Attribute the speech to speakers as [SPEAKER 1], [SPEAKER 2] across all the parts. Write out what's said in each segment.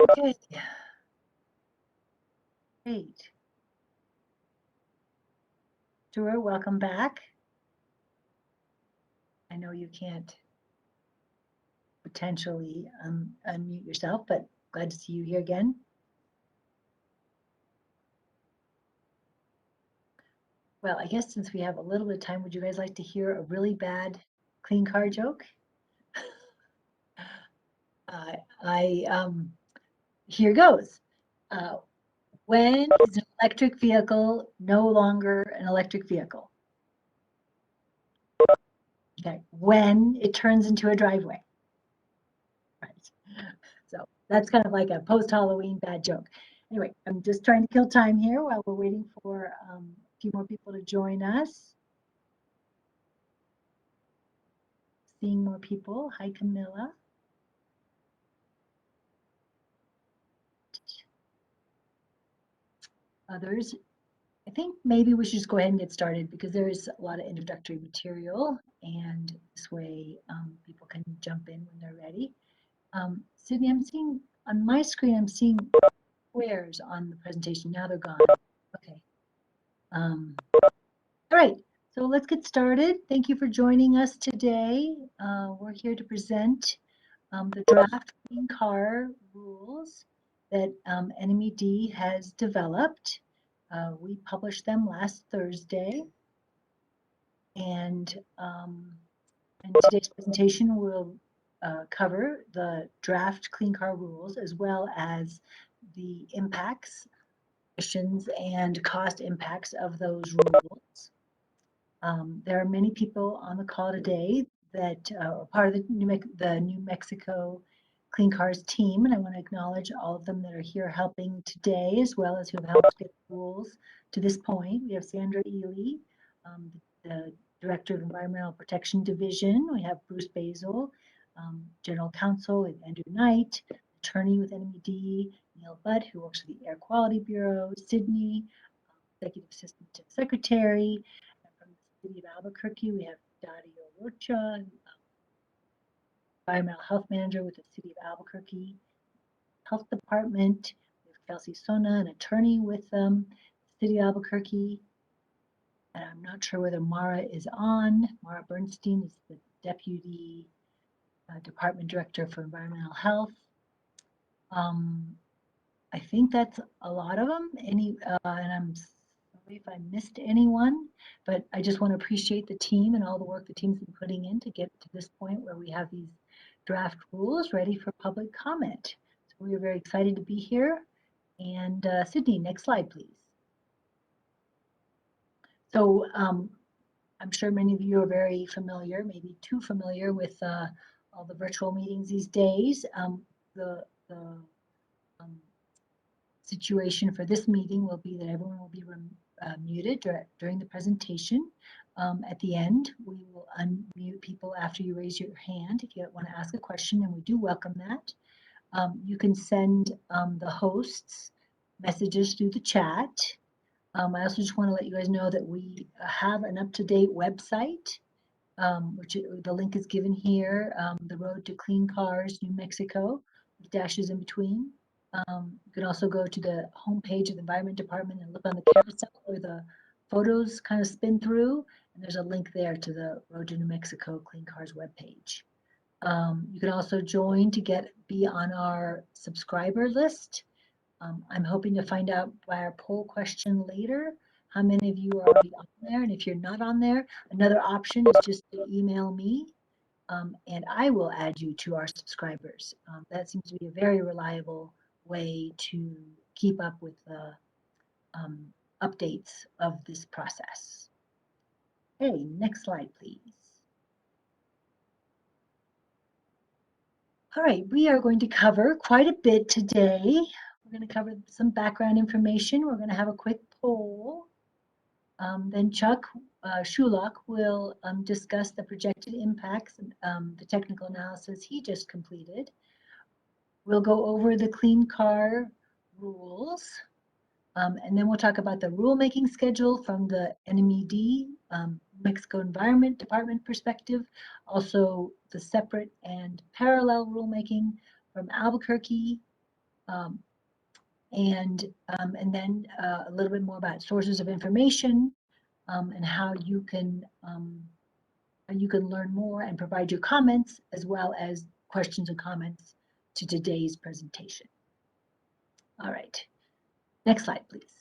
[SPEAKER 1] Okay. Great. Stuart, welcome back. I know you can't potentially unmute yourself, but glad to see you here again. Well, I guess since we have a little bit of time, would you guys like to hear a really bad clean car joke? Here goes. When is an electric vehicle no longer an electric vehicle? Okay, when it turns into a driveway. Right. So that's kind of like a post-Halloween bad joke. Anyway, I'm just trying to kill time here while we're waiting for a few more people to join us. Seeing more people. Hi, Camilla. Others. I think maybe we should just go ahead and get started because there is a lot of introductory material, and this way people can jump in when they're ready. Sydney, I'm seeing on my screen, I'm seeing squares on the presentation. Now they're gone. Okay. All right, so let's get started. Thank you for joining us today. We're here to present the draft clean car rules that NMED has developed. We published them last Thursday. And in today's presentation, we'll cover the draft clean car rules as well as the impacts, emissions, and cost impacts of those rules. There are many people on the call today that are part of the New Mexico Clean Cars team, and I want to acknowledge all of them that are here helping today, as well as who have helped get the rules to this point. We have Sandra Ely, the Director of Environmental Protection Division. We have Bruce Basil, General Counsel with Andrew Knight, attorney with NMED, Neil Butt, who works for the Air Quality Bureau, Sydney, Executive Assistant to the Secretary. From the City of Albuquerque, we have Dario Rocha, Environmental Health Manager with the City of Albuquerque Health Department. We have Kelsey Sona, an attorney with the City of Albuquerque. And I'm not sure whether Mara is on. Mara Bernstein is the Deputy Department Director for Environmental Health. I think that's a lot of them. And I'm sorry if I missed anyone, but I just want to appreciate the team and all the work the team's been putting in to get to this point where we have these draft rules ready for public comment. So we are very excited to be here. And Sydney, next slide, please. So I'm sure many of you are very familiar, maybe too familiar with all the virtual meetings these days. The situation for this meeting will be that everyone will be muted during the presentation. At the end, we will unmute people after you raise your hand if you want to ask a question, and we do welcome that. You can send the hosts messages through the chat. I also just want to let you guys know that we have an up-to-date website, which the link is given here, The Road to Clean Cars, New Mexico, with dashes in between. You can also go to the homepage of the Environment Department and look on the carousel where the photos kind of spin through, and there's a link there to the Road to New Mexico Clean Cars webpage. You can also join to be on our subscriber list. I'm hoping to find out by our poll question later how many of you are already on there, and if you're not on there, another option is just to email me, and I will add you to our subscribers. That seems to be a very reliable way to keep up with the updates of this process. Okay, next slide, please. All right, we are going to cover quite a bit today. We're going to cover some background information. We're going to have a quick poll. Then Chuck Shulock will discuss the projected impacts, the technical analysis he just completed. We'll go over the clean car rules, and then we'll talk about the rulemaking schedule from the NMED, Mexico Environment Department perspective, also the separate and parallel rulemaking from Albuquerque, And then a little bit more about sources of information and how you can learn more and provide your comments as well as questions and comments to today's presentation. All right, next slide, please.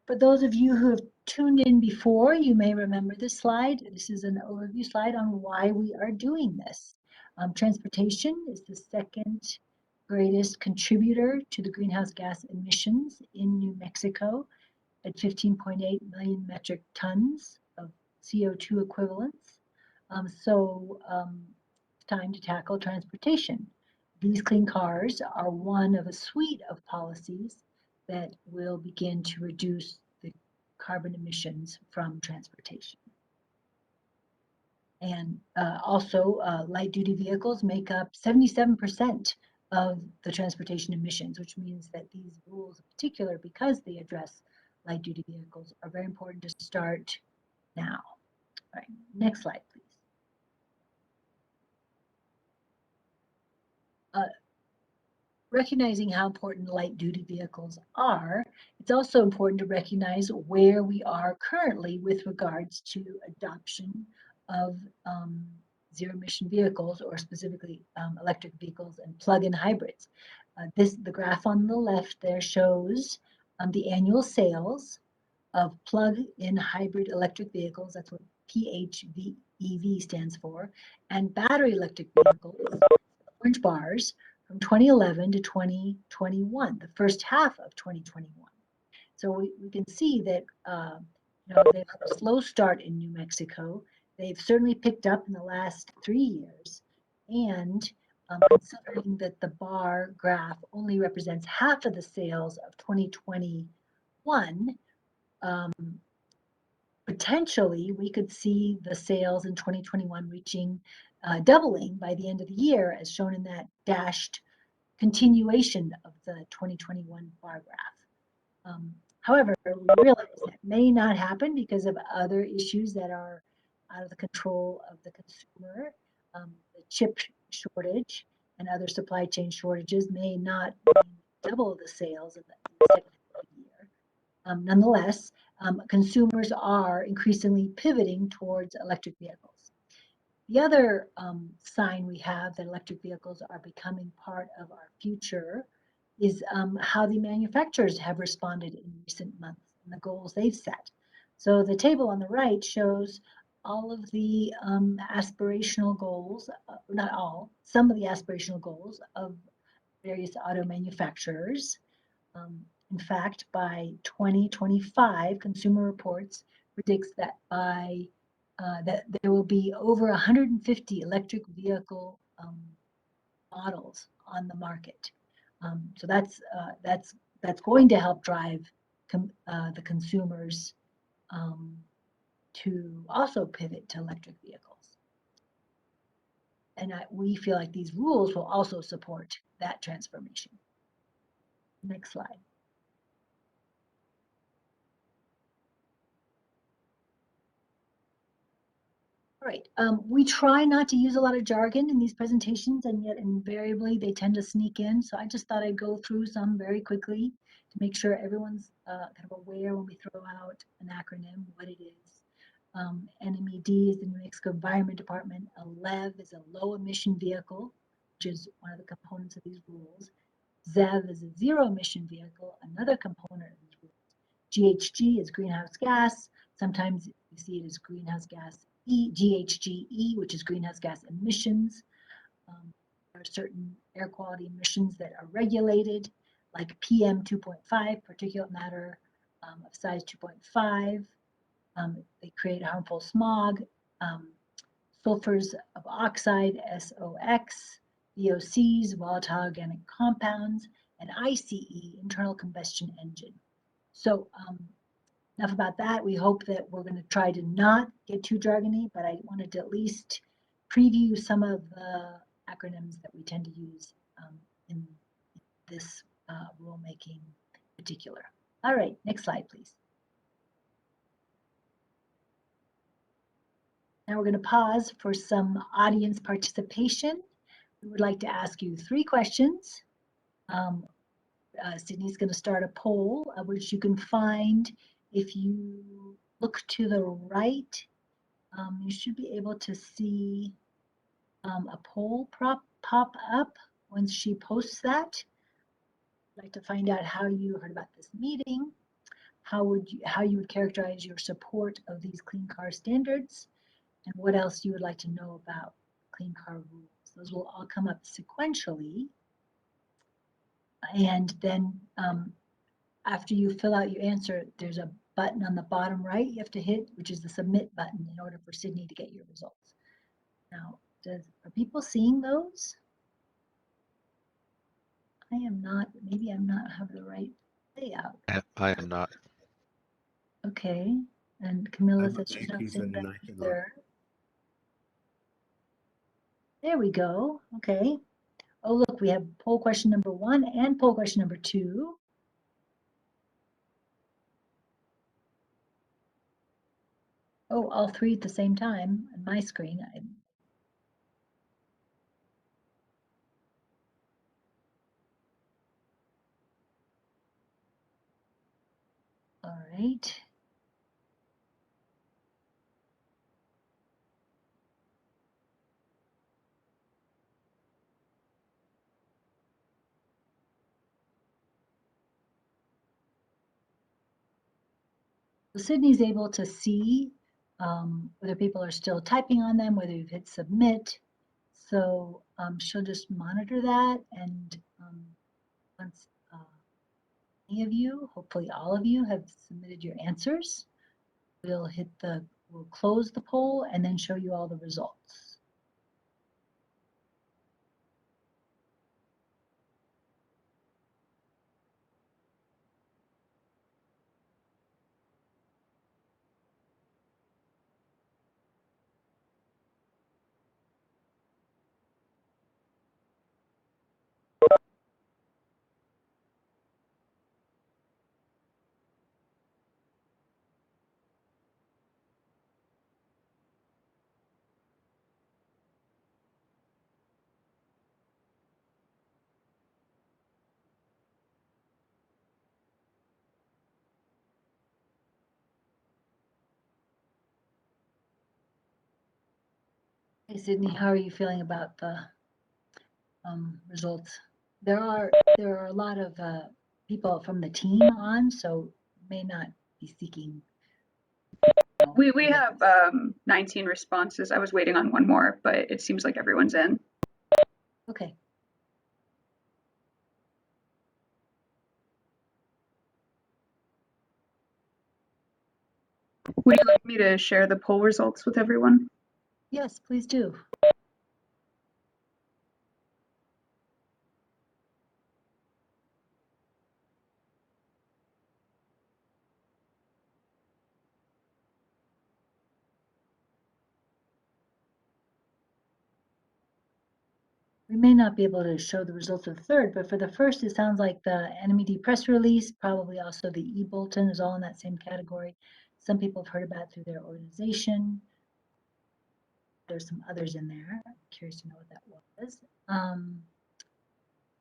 [SPEAKER 1] For those of you who have tuned in before, you may remember this slide. This is an overview slide on why we are doing this. Transportation is the second greatest contributor to the greenhouse gas emissions in New Mexico at 15.8 million metric tons of CO2 equivalents. It's time to tackle transportation. These clean cars are one of a suite of policies that will begin to reduce the carbon emissions from transportation. And also, light-duty vehicles make up 77% of the transportation emissions, which means that these rules in particular, because they address light-duty vehicles, are very important to start now. All right, next slide, please. Recognizing how important light-duty vehicles are, it's also important to recognize where we are currently with regards to adoption of zero-emission vehicles, or specifically electric vehicles and plug-in hybrids. The graph on the left there shows the annual sales of plug-in hybrid electric vehicles. That's what PHEV stands for, and battery electric vehicles, orange bars, from 2011 to 2021, the first half of 2021. So we can see that they've had a slow start in New Mexico. They've certainly picked up in the last 3 years. And considering that the bar graph only represents half of the sales of 2021, potentially we could see the sales in 2021 reaching doubling by the end of the year, as shown in that dashed continuation of the 2021 bar graph. However, we realize that may not happen because of other issues that are out of the control of the consumer. The chip shortage and other supply chain shortages may not double the sales in the second half of the year. Nonetheless, consumers are increasingly pivoting towards electric vehicles. The other sign we have that electric vehicles are becoming part of our future is how the manufacturers have responded in recent months and the goals they've set. So the table on the right shows all of the aspirational goals, not all, some of the aspirational goals of various auto manufacturers. In fact, by 2025, Consumer Reports predicts that that there will be over 150 electric vehicle models on the market. So that's going to help drive the consumers to also pivot to electric vehicles. And we feel like these rules will also support that transformation. Next slide. All right, we try not to use a lot of jargon in these presentations, and yet invariably they tend to sneak in. So I just thought I'd go through some very quickly to make sure everyone's kind of aware when we throw out an acronym, what it is. NMED is the New Mexico Environment Department. A LEV is a low emission vehicle, which is one of the components of these rules. ZEV is a zero emission vehicle, another component of these rules. GHG is greenhouse gas. Sometimes you see it as greenhouse gas GHGE, which is greenhouse gas emissions. There are certain air quality emissions that are regulated, like PM 2.5, particulate matter of size 2.5. They create harmful smog. Sulfurs of oxide, SOx, VOCs, volatile organic compounds, and ICE, internal combustion engine. So enough about that. We hope that we're going to try to not get too jargony, but I wanted to at least preview some of the acronyms that we tend to use in this rulemaking in particular. All right, next slide, please. Now we're going to pause for some audience participation. We would like to ask you 3 questions. Sydney's going to start a poll, which you can find if you look to the right. You should be able to see a poll pop up once she posts that. I'd like to find out how you heard about this meeting, how you would characterize your support of these clean car standards, and what else you would like to know about clean car rules. Those will all come up sequentially. And then after you fill out your answer, there's a button on the bottom right you have to hit, which is the submit button in order for Sydney to get your results. Now, are people seeing those? I am not, maybe I'm not have the right layout.
[SPEAKER 2] I am not.
[SPEAKER 1] Okay, and Camilla says she's not seeing that either. There we go, okay. Oh, look, we have poll question number 1 and poll question number 2. Oh, all 3 at the same time on my screen. All right. So Sydney's able to see whether people are still typing on them, whether you've hit submit. So she'll just monitor that, and once any of you, hopefully all of you, have submitted your answers, we'll close the poll and then show you all the results. Hey, Sydney, how are you feeling about the results? There are a lot of people from the team on, so may not be seeking.
[SPEAKER 3] We have 19 responses. I was waiting on one more, but it seems like everyone's in.
[SPEAKER 1] Okay.
[SPEAKER 3] Would you like me to share the poll results with everyone?
[SPEAKER 1] Yes, please do. We may not be able to show the results of the third, but for the first, it sounds like the NMED press release, probably also the e-bulletin is all in that same category. Some people have heard about it through their organization. There's some others in there. I'm curious to know what that was.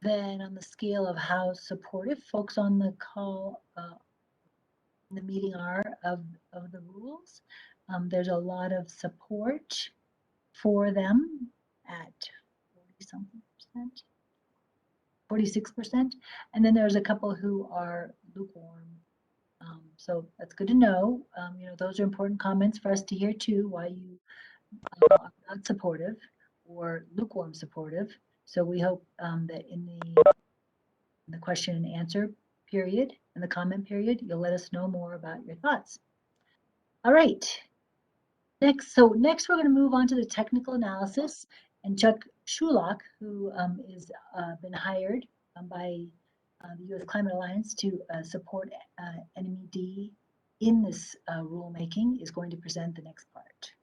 [SPEAKER 1] Then on the scale of how supportive folks on the call in the meeting are of the rules, there's a lot of support for them at 40-something percent. 46%, and then there's a couple who are lukewarm. So that's good to know. You know, those are important comments for us to hear too, why you are not supportive or lukewarm supportive. So we hope that in the question and answer period, in the comment period, you'll let us know more about your thoughts. All right. Next we're going to move on to the technical analysis, and Chuck Shulock, who is been hired by the U.S. Climate Alliance to support NMED in this rulemaking, is going to present the next part.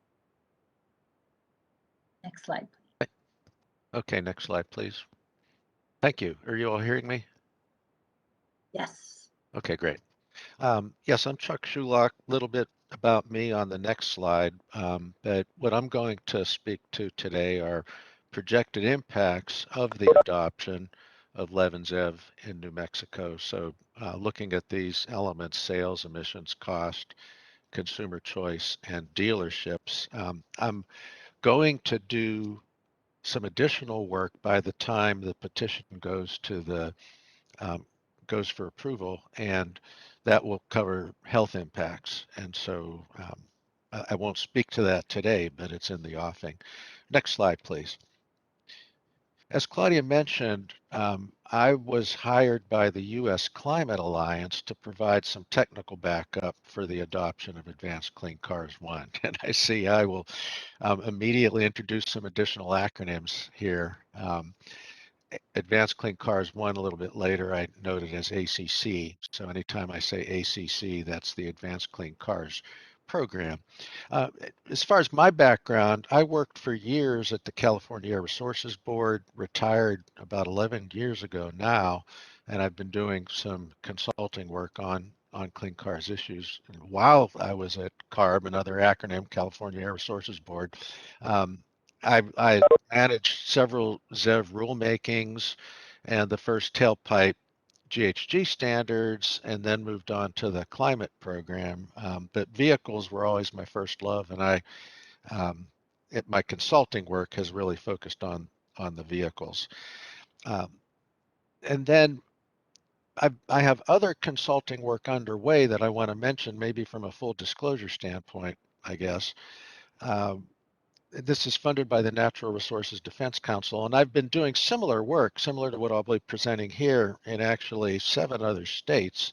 [SPEAKER 1] Next slide, please.
[SPEAKER 2] Okay, next slide, please. Thank you. Are you all hearing me?
[SPEAKER 1] Yes.
[SPEAKER 2] Okay, great. Yes, I'm Chuck Shulock, a little bit about me on the next slide, but what I'm going to speak to today are projected impacts of the adoption of ZEV and ZEV in New Mexico. So looking at these elements, sales, emissions, cost, consumer choice, and dealerships, I'm going to do some additional work by the time the petition goes to the goes for approval, and that will cover health impacts. And so I won't speak to that today, but it's in the offing. Next slide, please. As Claudia mentioned, I was hired by the U.S. Climate Alliance to provide some technical backup for the adoption of Advanced Clean Cars 1. And I see I will immediately introduce some additional acronyms here. Advanced Clean Cars 1 a little bit later, I noted as ACC. So anytime I say ACC, that's the Advanced Clean Cars program. As far as my background, I worked for years at the California Air Resources Board, retired about 11 years ago now, and I've been doing some consulting work on clean cars issues. And while I was at CARB, another acronym, California Air Resources Board, I managed several ZEV rulemakings and the first tailpipe GHG standards, and then moved on to the climate program. But vehicles were always my first love, and my consulting work has really focused on the vehicles. And then I have other consulting work underway that I want to mention, maybe from a full disclosure standpoint, I guess. This is funded by the Natural Resources Defense Council, and I've been doing similar work, similar to what I'll be presenting here in actually 7 other states,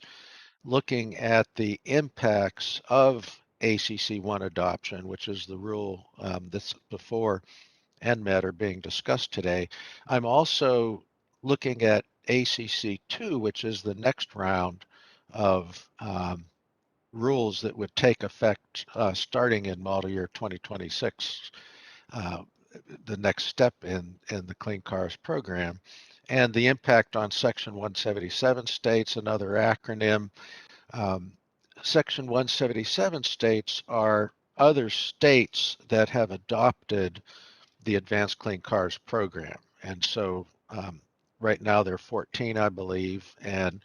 [SPEAKER 2] looking at the impacts of ACC1 adoption, which is the rule that's before NMET are being discussed today. I'm also looking at ACC2, which is the next round of rules that would take effect starting in model year 2026, the next step in the Clean Cars program, and the impact on Section 177 states, another acronym. Section 177 states are other states that have adopted the Advanced Clean Cars program. And so right now there are 14, I believe, and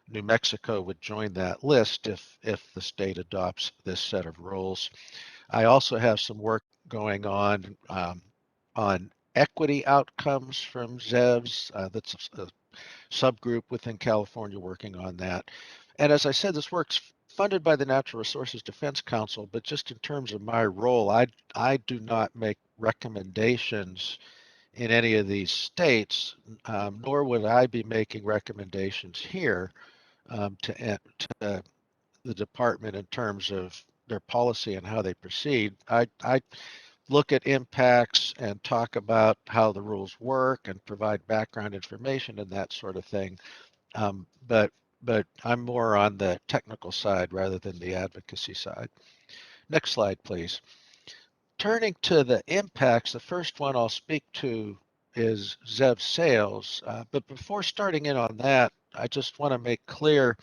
[SPEAKER 2] New Mexico would join that list if the state adopts this set of rules. I also have some work going on equity outcomes from ZEVs. That's a subgroup within California working on that. And as I said, this work's funded by the Natural Resources Defense Council, but just in terms of my role, I do not make recommendations in any of these states, nor would I be making recommendations here to the department in terms of their policy and how they proceed. I look at impacts and talk about how the rules work and provide background information and that sort of thing. But I'm more on the technical side rather than the advocacy side. Next slide, please. Turning to the impacts, the first one I'll speak to is ZEV Sales. But before starting in on that, I just want to make clear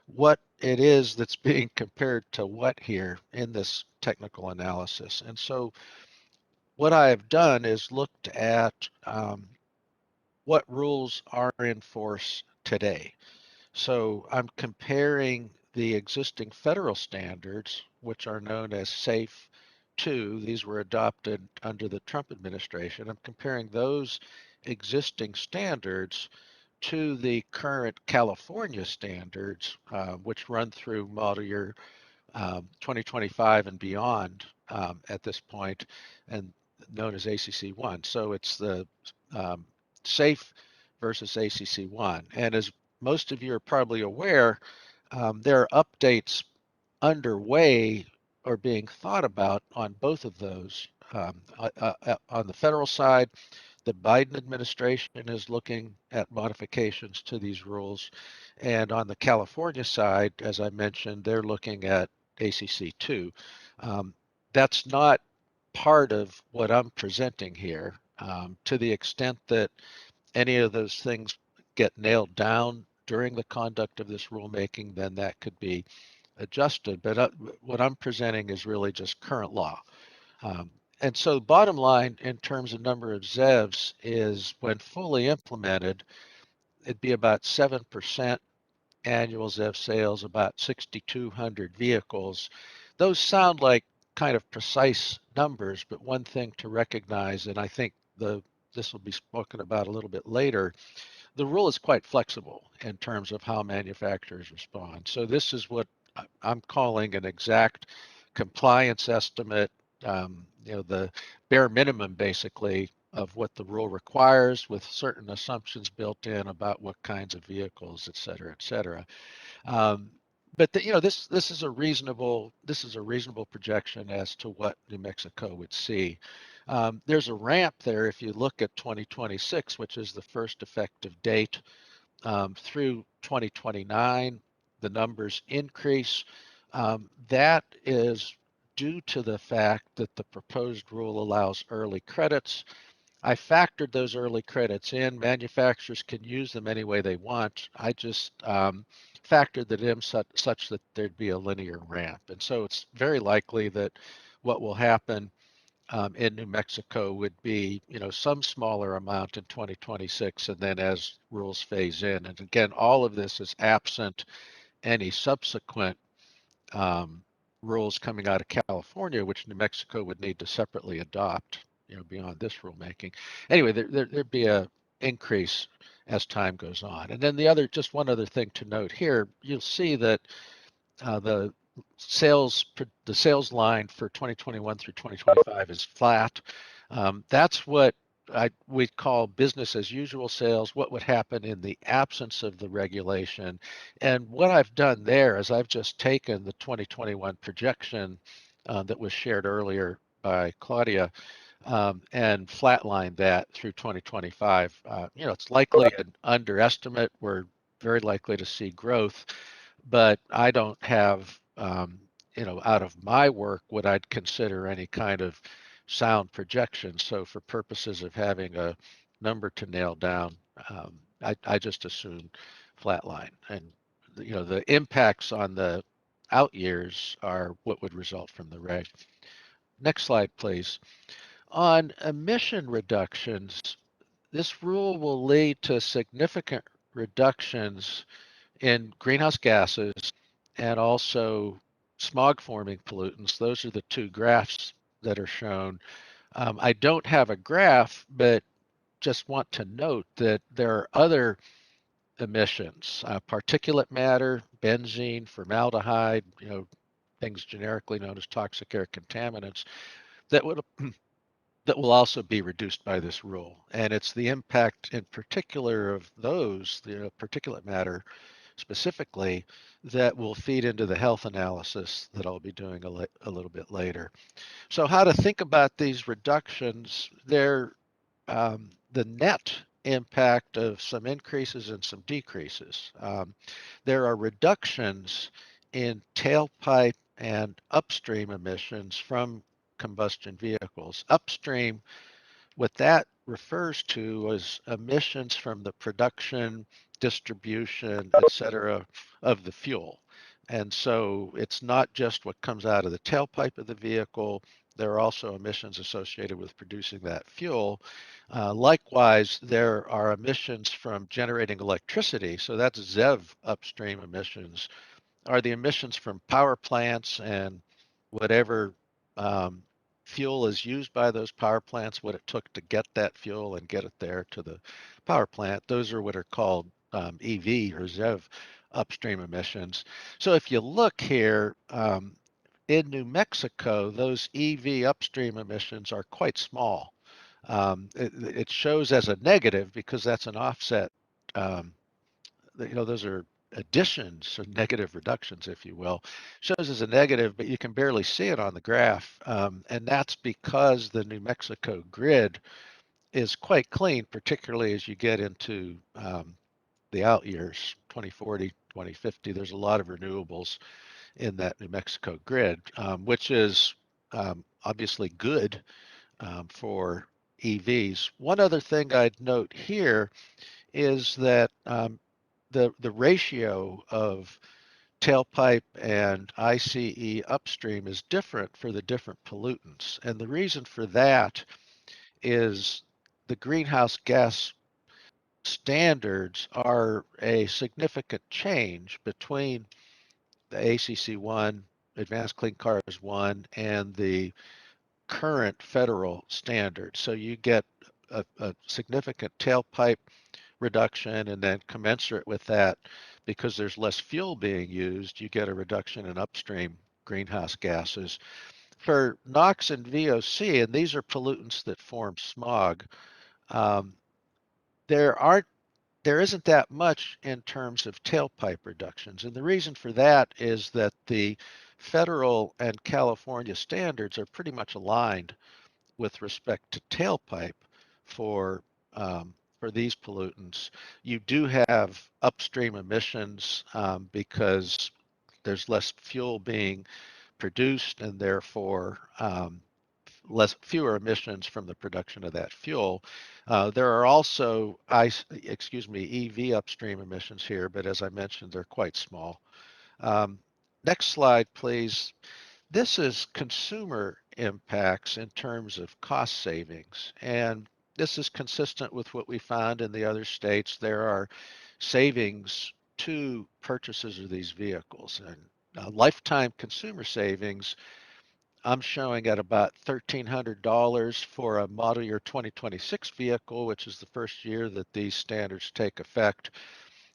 [SPEAKER 2] what it is that's being compared to what here in this technical analysis. And so what I have done is looked at what rules are in force today. So I'm comparing the existing federal standards, which are known as SAFE 2. These were adopted under the Trump administration. I'm comparing those existing standards to the current California standards, which run through model year 2025 and beyond at this point, and known as ACC1. So it's the SAFE versus ACC1. And as most of you are probably aware, there are updates underway or being thought about on both of those. On the federal side, the Biden administration is looking at modifications to these rules. And on the California side, as I mentioned, they're looking at ACC2. That's not part of what I'm presenting here. To the extent that any of those things get nailed down during the conduct of this rulemaking, then that could be adjusted, but what I'm presenting is really just current law. And so bottom line in terms of number of ZEVs is when fully implemented, it'd be about 7% annual ZEV sales, about 6,200 vehicles. Those sound like kind of precise numbers, but one thing to recognize, and I think this will be spoken about a little bit later, the rule is quite flexible in terms of how manufacturers respond. So this is what I'm calling an exact compliance estimate, the bare minimum basically of what the rule requires with certain assumptions built in about what kinds of vehicles, et cetera, et cetera. But this is a reasonable projection as to what New Mexico would see. There's a ramp there if you look at 2026, which is the first effective date. Through 2029, the numbers increase. That is due to the fact that the proposed rule allows early credits. I factored those early credits in. Manufacturers can use them any way they want. I just factored them in such that there'd be a linear ramp. And so it's very likely that what will happen in New Mexico would be, some smaller amount in 2026, and then as rules phase in. And again, all of this is absent any subsequent rules coming out of California, which New Mexico would need to separately adopt, beyond this rulemaking. Anyway, there'd be a increase as time goes on. And then just one other thing to note here, you'll see that the sales line for 2021 through 2025 is flat. That's what we'd call business as usual sales, what would happen in the absence of the regulation. And what I've done there is I've just taken the 2021 projection that was shared earlier by Claudia and flatlined that through 2025. It's likely an underestimate. We're very likely to see growth, but I don't have, out of my work, what I'd consider any kind of sound projection. So for purposes of having a number to nail down, I just assume flatline. And, the impacts on the out years are what would result from the reg. Next slide, please. On emission reductions, this rule will lead to significant reductions in greenhouse gases and also smog forming pollutants. Those are the two graphs that are shown. I don't have a graph, but just want to note that there are other emissions, particulate matter, benzene, formaldehyde, things generically known as toxic air contaminants that will also be reduced by this rule. And it's the impact in particular of those, the particulate matter specifically, that will feed into the health analysis that I'll be doing a little bit later. So how to think about these reductions, they're the net impact of some increases and some decreases. There are reductions in tailpipe and upstream emissions from combustion vehicles. Upstream, what that refers to is emissions from the production, distribution, et cetera, of the fuel. And so it's not just what comes out of the tailpipe of the vehicle. There are also emissions associated with producing that fuel. Likewise, there are emissions from generating electricity. So that's ZEV upstream emissions, are the emissions from power plants and whatever fuel is used by those power plants, what it took to get that fuel and get it there to the power plant. Those are what are called EV or ZEV upstream emissions. So if you look here, in New Mexico, those EV upstream emissions are quite small. It shows as a negative because that's an offset. Those are additions or negative reductions, if you will. Shows as a negative, but you can barely see it on the graph. And that's because the New Mexico grid is quite clean, particularly as you get into the out years, 2040, 2050. There's a lot of renewables in that New Mexico grid, which is obviously good for EVs. One other thing I'd note here is that the ratio of tailpipe and ICE upstream is different for the different pollutants. And the reason for that is the greenhouse gas standards are a significant change between the ACC1, Advanced Clean Cars 1, and the current federal standard. So you get a significant tailpipe reduction, and then commensurate with that, because there's less fuel being used, you get a reduction in upstream greenhouse gases. For NOx and VOC, and these are pollutants that form smog, um, there isn't that much in terms of tailpipe reductions. And the reason for that is that the federal and California standards are pretty much aligned with respect to tailpipe for these pollutants. You do have upstream emissions because there's less fuel being produced, and therefore fewer emissions from the production of that fuel. There are also EV upstream emissions here, but as I mentioned, they're quite small. Next slide, please. This is consumer impacts in terms of cost savings, and this is consistent with what we found in the other states. There are savings to purchases of these vehicles, and lifetime consumer savings I'm showing at about $1,300 for a model year 2026 vehicle, which is the first year that these standards take effect.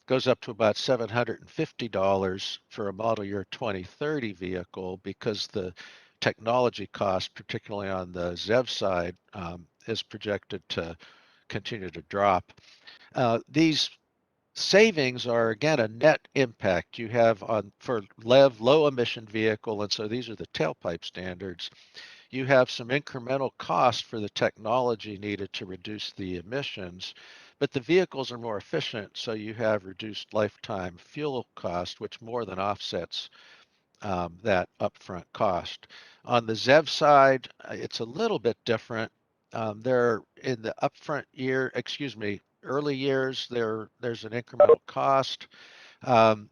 [SPEAKER 2] Goes up to about $750 for a model year 2030 vehicle, because the technology cost, particularly on the ZEV side, is projected to continue to drop. These savings are, again, a net impact you have on for LEV, low emission vehicle, and so these are the tailpipe standards. You have some incremental cost for the technology needed to reduce the emissions, but the vehicles are more efficient, so you have reduced lifetime fuel cost, which more than offsets that upfront cost. On the ZEV side, it's a little bit different. They're in the upfront early years, there's an incremental cost. Um,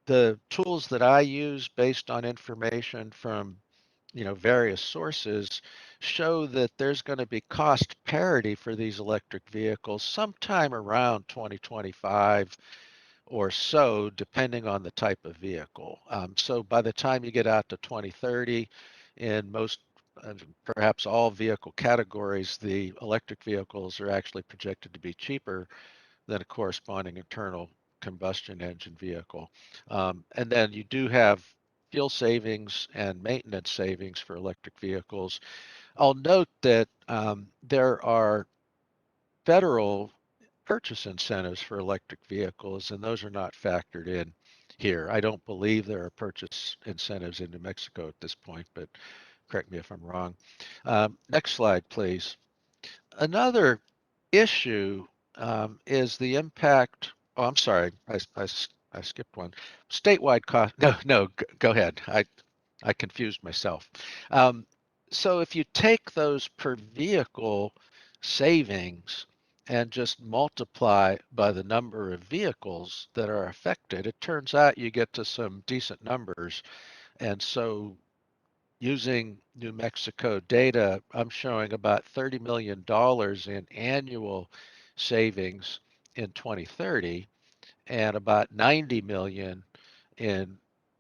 [SPEAKER 2] the tools that I use based on information from various sources show that there's going to be cost parity for these electric vehicles sometime around 2025 or so, depending on the type of vehicle. So by the time you get out to 2030, in most, perhaps all vehicle categories, the electric vehicles are actually projected to be cheaper than a corresponding internal combustion engine vehicle. And then you do have fuel savings and maintenance savings for electric vehicles. I'll note that there are federal purchase incentives for electric vehicles, and those are not factored in here. I don't believe there are purchase incentives in New Mexico at this point, but correct me if I'm wrong. Next slide, please. Another issue is the impact. Oh, I'm sorry, I skipped one. Statewide cost. No, go ahead. I confused myself. So if you take those per vehicle savings and just multiply by the number of vehicles that are affected, it turns out you get to some decent numbers. And so using New Mexico data, I'm showing about $30 million in annual savings in 2030 and about 90 million in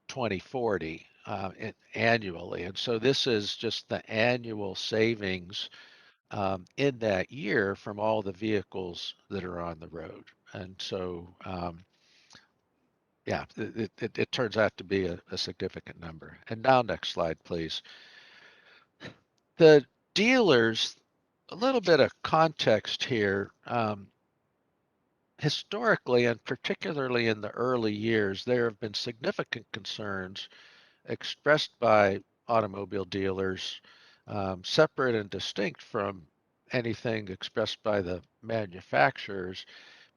[SPEAKER 2] 2040 annually. And so this is just the annual savings in that year from all the vehicles that are on the road. And so, yeah, it turns out to be a significant number. And now next slide, please. The dealers, a little bit of context here. Historically, and particularly in the early years, there have been significant concerns expressed by automobile dealers, separate and distinct from anything expressed by the manufacturers,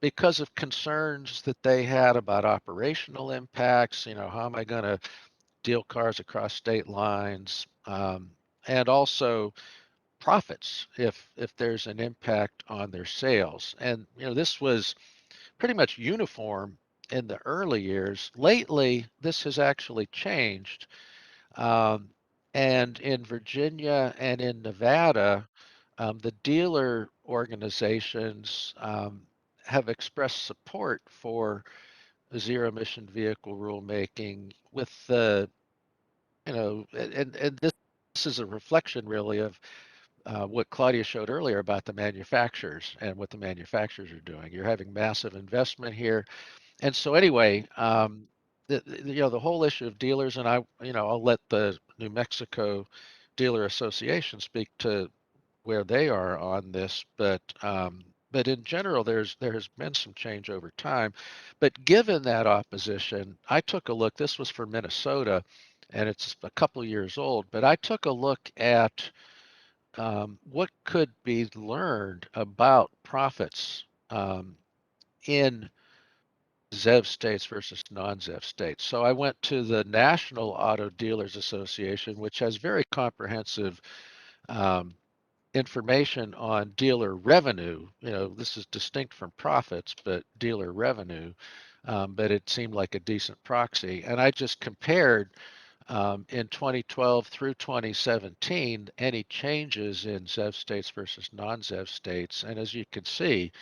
[SPEAKER 2] because of concerns that they had about operational impacts. How am I going to deal cars across state lines? And also profits if there's an impact on their sales. And this was pretty much uniform in the early years. Lately, this has actually changed. Um, and in Virginia and in Nevada, the dealer organizations have expressed support for zero emission vehicle rulemaking with the, and this is a reflection really of what Claudia showed earlier about the manufacturers and what the manufacturers are doing. You're having massive investment here. And so anyway, the whole issue of dealers, and I'll let the New Mexico Dealer Association speak to where they are on this, but in general, there has been some change over time. But given that opposition, I took a look. This was for Minnesota, and it's a couple years old. But I took a look at what could be learned about profits in ZEV states versus non-ZEV states. So I went to the National Auto Dealers Association, which has very comprehensive um, information on dealer revenue. This is distinct from profits, but dealer revenue. But it seemed like a decent proxy. And I just compared in 2012 through 2017 any changes in ZEV states versus non-ZEV states. And as you can see,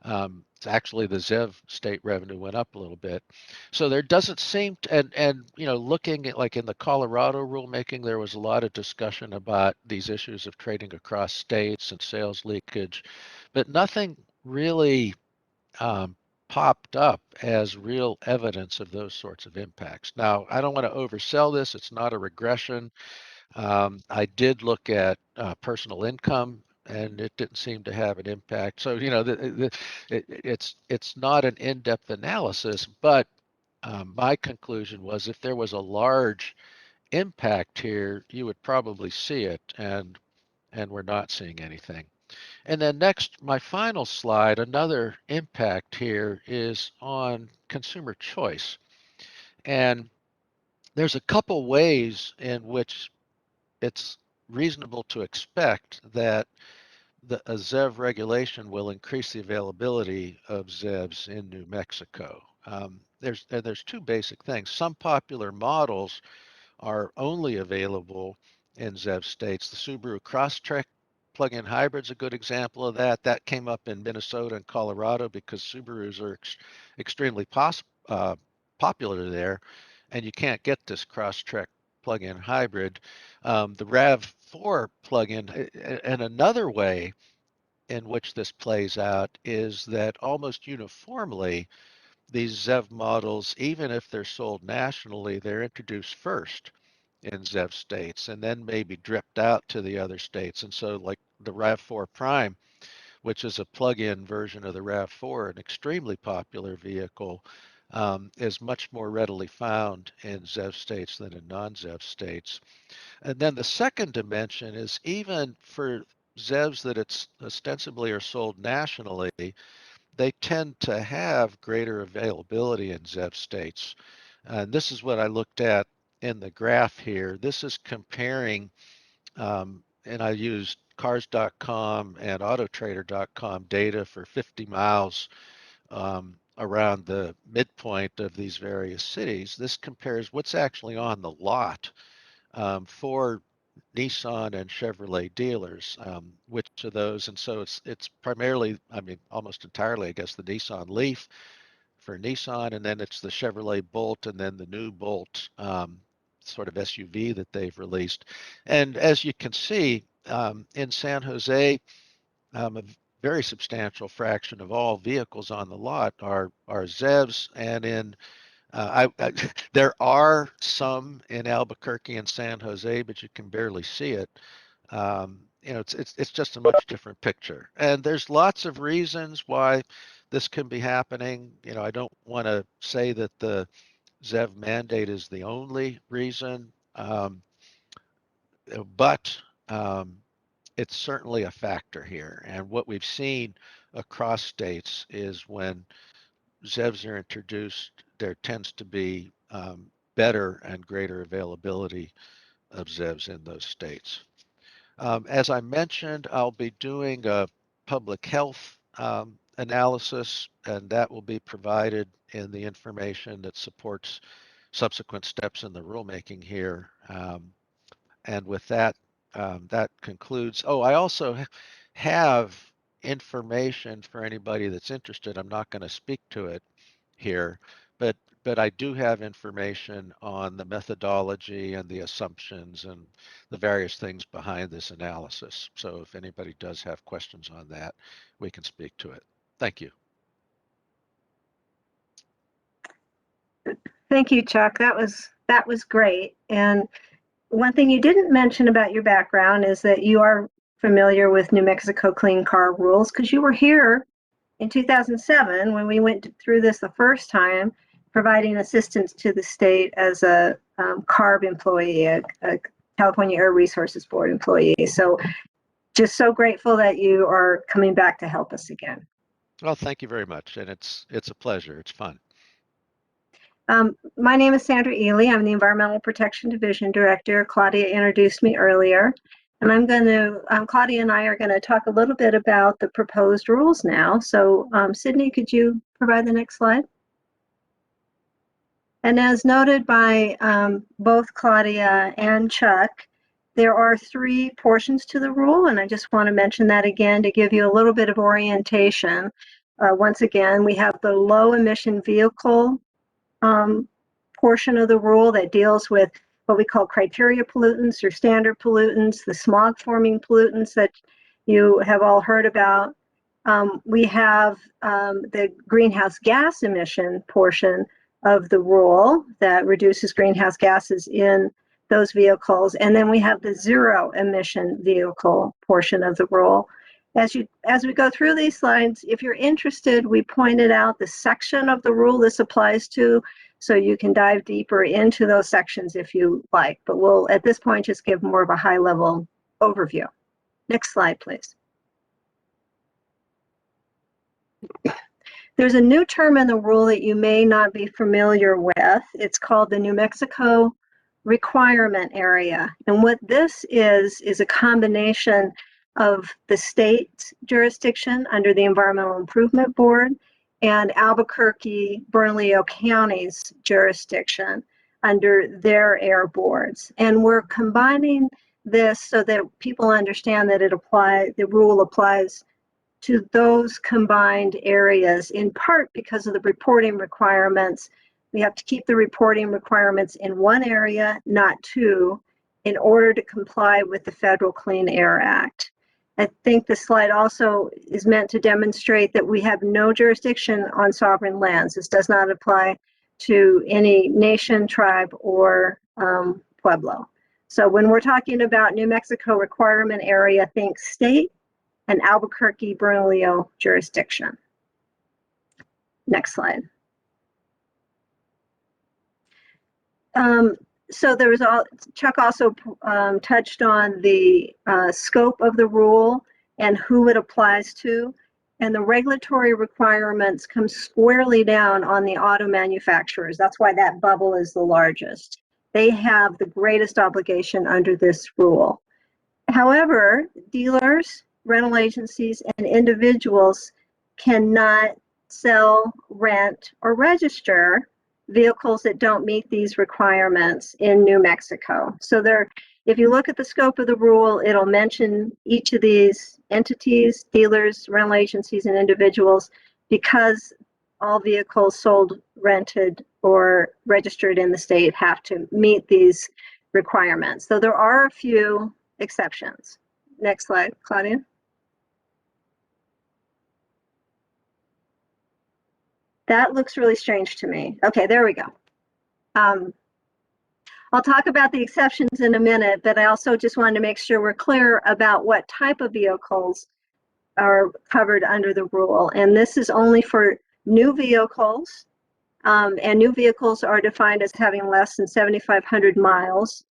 [SPEAKER 2] it's actually the ZEV state revenue went up a little bit. So there doesn't seem to, and looking at like in the Colorado rulemaking, there was a lot of discussion about these issues of trading across states and sales leakage, but nothing really popped up as real evidence of those sorts of impacts. Now, I don't want to oversell this. It's not a regression. I did look at personal income, and it didn't seem to have an impact. So, it's not an in-depth analysis, but my conclusion was if there was a large impact here, you would probably see it, and we're not seeing anything. And then next, my final slide, another impact here is on consumer choice. And there's a couple ways in which it's reasonable to expect that a ZEV regulation will increase the availability of ZEVs in New Mexico. There's two basic things. Some popular models are only available in ZEV states. The Subaru Crosstrek plug-in hybrid's a good example of that. That came up in Minnesota and Colorado because Subarus are extremely popular there, and you can't get this Crosstrek plug-in hybrid. The RAV4 plug-in, and another way in which this plays out is that almost uniformly, these ZEV models, even if they're sold nationally, they're introduced first in ZEV states and then maybe dripped out to the other states. And so like the RAV4 Prime, which is a plug-in version of the RAV4, an extremely popular vehicle, is much more readily found in ZEV states than in non-ZEV states. And then the second dimension is even for ZEVs that it's ostensibly are sold nationally, they tend to have greater availability in ZEV states. And this is what I looked at in the graph here. This is comparing, and I used cars.com and autotrader.com data for 50 miles around the midpoint of these various cities. This compares what's actually on the lot for Nissan and Chevrolet dealers, which of those, and so it's primarily, I mean, almost entirely, I guess, the Nissan Leaf for Nissan, and then it's the Chevrolet Bolt, and then the new Bolt sort of SUV that they've released. And as you can see, in San Jose, a very substantial fraction of all vehicles on the lot are ZEVs, and in there are some in Albuquerque and San Jose, but you can barely see it. It's just a much different picture. And there's lots of reasons why this can be happening. I don't want to say that the ZEV mandate is the only reason, but it's certainly a factor here. And what we've seen across states is when ZEVs are introduced, there tends to be better and greater availability of ZEVs in those states. As I mentioned, I'll be doing a public health analysis, and that will be provided in the information that supports subsequent steps in the rulemaking here. And with that, that concludes. Oh, I also have information for anybody that's interested. I'm not going to speak to it here, but I do have information on the methodology and the assumptions and the various things behind this analysis. So if anybody does have questions on that, we can speak to it. Thank you.
[SPEAKER 4] Thank you, Chuck. That was great. And one thing you didn't mention about your background is that you are familiar with New Mexico Clean Car rules because you were here in 2007 when we went through this the first time, providing assistance to the state as a CARB employee, a California Air Resources Board employee. So just so grateful that you are coming back to help us again.
[SPEAKER 2] Well, thank you very much. And it's a pleasure. It's fun.
[SPEAKER 4] My name is Sandra Ely. I'm the Environmental Protection Division Director. Claudia introduced me earlier. And I'm going to, Claudia and I are going to talk a little bit about the proposed rules now. So Sydney, could you provide the next slide? And as noted by both Claudia and Chuck, there are 3 portions to the rule. And I just want to mention that again to give you a little bit of orientation. Once again, we have the low emission vehicle portion of the rule that deals with what we call criteria pollutants or standard pollutants, the smog forming pollutants that you have all heard about. We have the greenhouse gas emission portion of the rule that reduces greenhouse gases in those vehicles. And then we have the zero emission vehicle portion of the rule. As we go through these slides, if you're interested, we pointed out the section of the rule this applies to, so you can dive deeper into those sections if you like. But we'll, at this point, just give more of a high-level overview. Next slide, please. There's a new term in the rule that you may not be familiar with. It's called the New Mexico Requirement Area. And what this is a combination of the state jurisdiction under the Environmental Improvement Board and Albuquerque, Bernalillo County's jurisdiction under their air boards. And we're combining this so that people understand that the rule applies to those combined areas, in part because of the reporting requirements. We have to keep the reporting requirements in one area, not 2, in order to comply with the Federal Clean Air Act. I think the slide also is meant to demonstrate that we have no jurisdiction on sovereign lands. This does not apply to any nation, tribe, or pueblo. So when we're talking about New Mexico Requirement Area, think state and Albuquerque, Bernalillo jurisdiction. Next slide. So there was Chuck also touched on the scope of the rule and who it applies to, and the regulatory requirements come squarely down on the auto manufacturers. That's why that bubble is the largest. They have the greatest obligation under this rule. However, dealers, rental agencies, and individuals cannot sell, rent, or register vehicles that don't meet these requirements in New Mexico. So if you look at the scope of the rule, it'll mention each of these entities, dealers, rental agencies, and individuals, because all vehicles sold, rented, or registered in the state have to meet these requirements. So there are a few exceptions. Next slide, Claudia. That looks really strange to me. Okay, there we go. I'll talk about the exceptions in a minute, but I also just wanted to make sure we're clear about what type of vehicles are covered under the rule. And this is only for new vehicles, and new vehicles are defined as having less than 7,500 miles.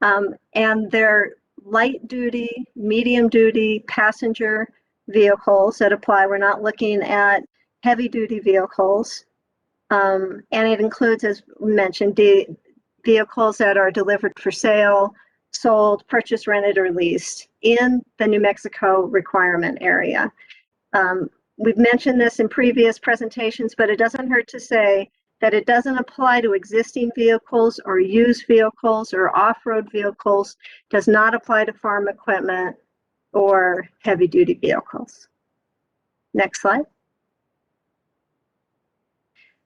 [SPEAKER 4] And they're light duty, medium duty passenger vehicles that apply. We're not looking at heavy duty vehicles. And it includes, as we mentioned, vehicles that are delivered for sale, sold, purchased, rented, or leased in the New Mexico requirement area. we've mentioned this in previous presentations, but it doesn't hurt to say that it doesn't apply to existing vehicles or used vehicles or off-road vehicles, does not apply to farm equipment or heavy-duty vehicles. Next slide.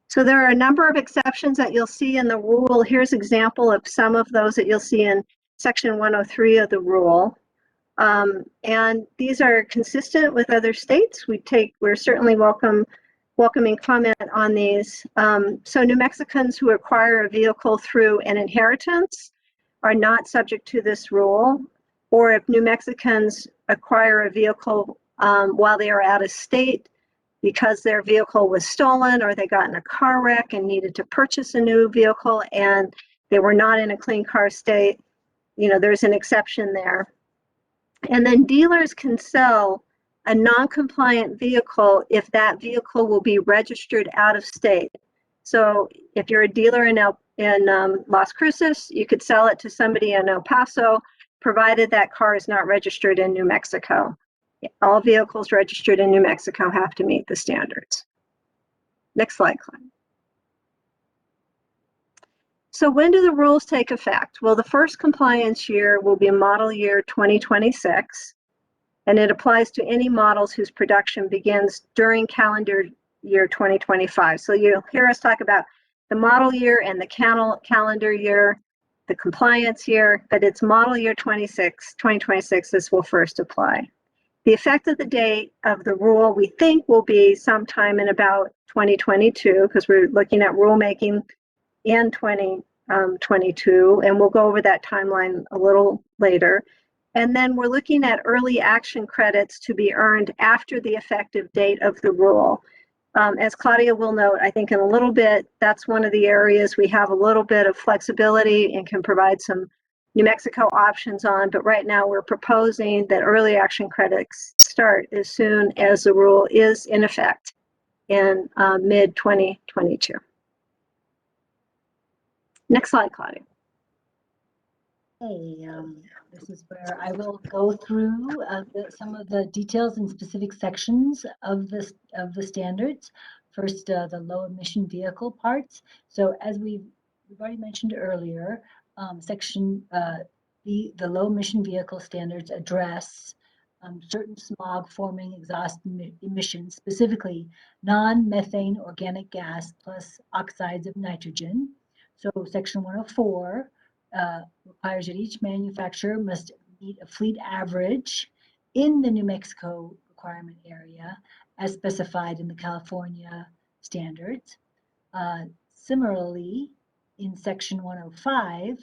[SPEAKER 4] So there are a number of exceptions that you'll see in the rule. Here's an example of some of those that you'll see in section 103 of the rule. And these are consistent with other states. We're certainly welcoming comment on these. So New Mexicans who acquire a vehicle through an inheritance are not subject to this rule. Or if New Mexicans acquire a vehicle while they are out of state because their vehicle was stolen or they got in a car wreck and needed to purchase a new vehicle and they were not in a clean car state, there's an exception there. And then dealers can sell a non-compliant vehicle if that vehicle will be registered out of state. So if you're a dealer in Las Cruces, you could sell it to somebody in El Paso, provided that car is not registered in New Mexico. All vehicles registered in New Mexico have to meet the standards. Next slide, Clyde. So when do the rules take effect? Well, the first compliance year will be model year 2026, and it applies to any models whose production begins during calendar year 2025. So you'll hear us talk about the model year and the calendar year, the compliance year, but it's model year 2026, this will first apply. The effective date of the rule, we think, will be sometime in about 2022, because we're looking at rulemaking in 2022, and we'll go over that timeline a little later. And then we're looking at early action credits to be earned after the effective date of the rule. As Claudia will note, I think in a little bit, that's one of the areas we have a little bit of flexibility and can provide some New Mexico options on, but right now we're proposing that early action credits start as soon as the rule is in effect in mid-2022. Next slide, Claudia.
[SPEAKER 1] Hey, this is where I will go through some of the details in specific sections of the standards. First, the low emission vehicle parts. So as we've already mentioned earlier, the low emission vehicle standards address certain smog forming exhaust emissions, specifically non-methane organic gas plus oxides of nitrogen. So section 104 requires that each manufacturer must meet a fleet average in the New Mexico requirement area as specified in the California standards. Similarly, in section 105,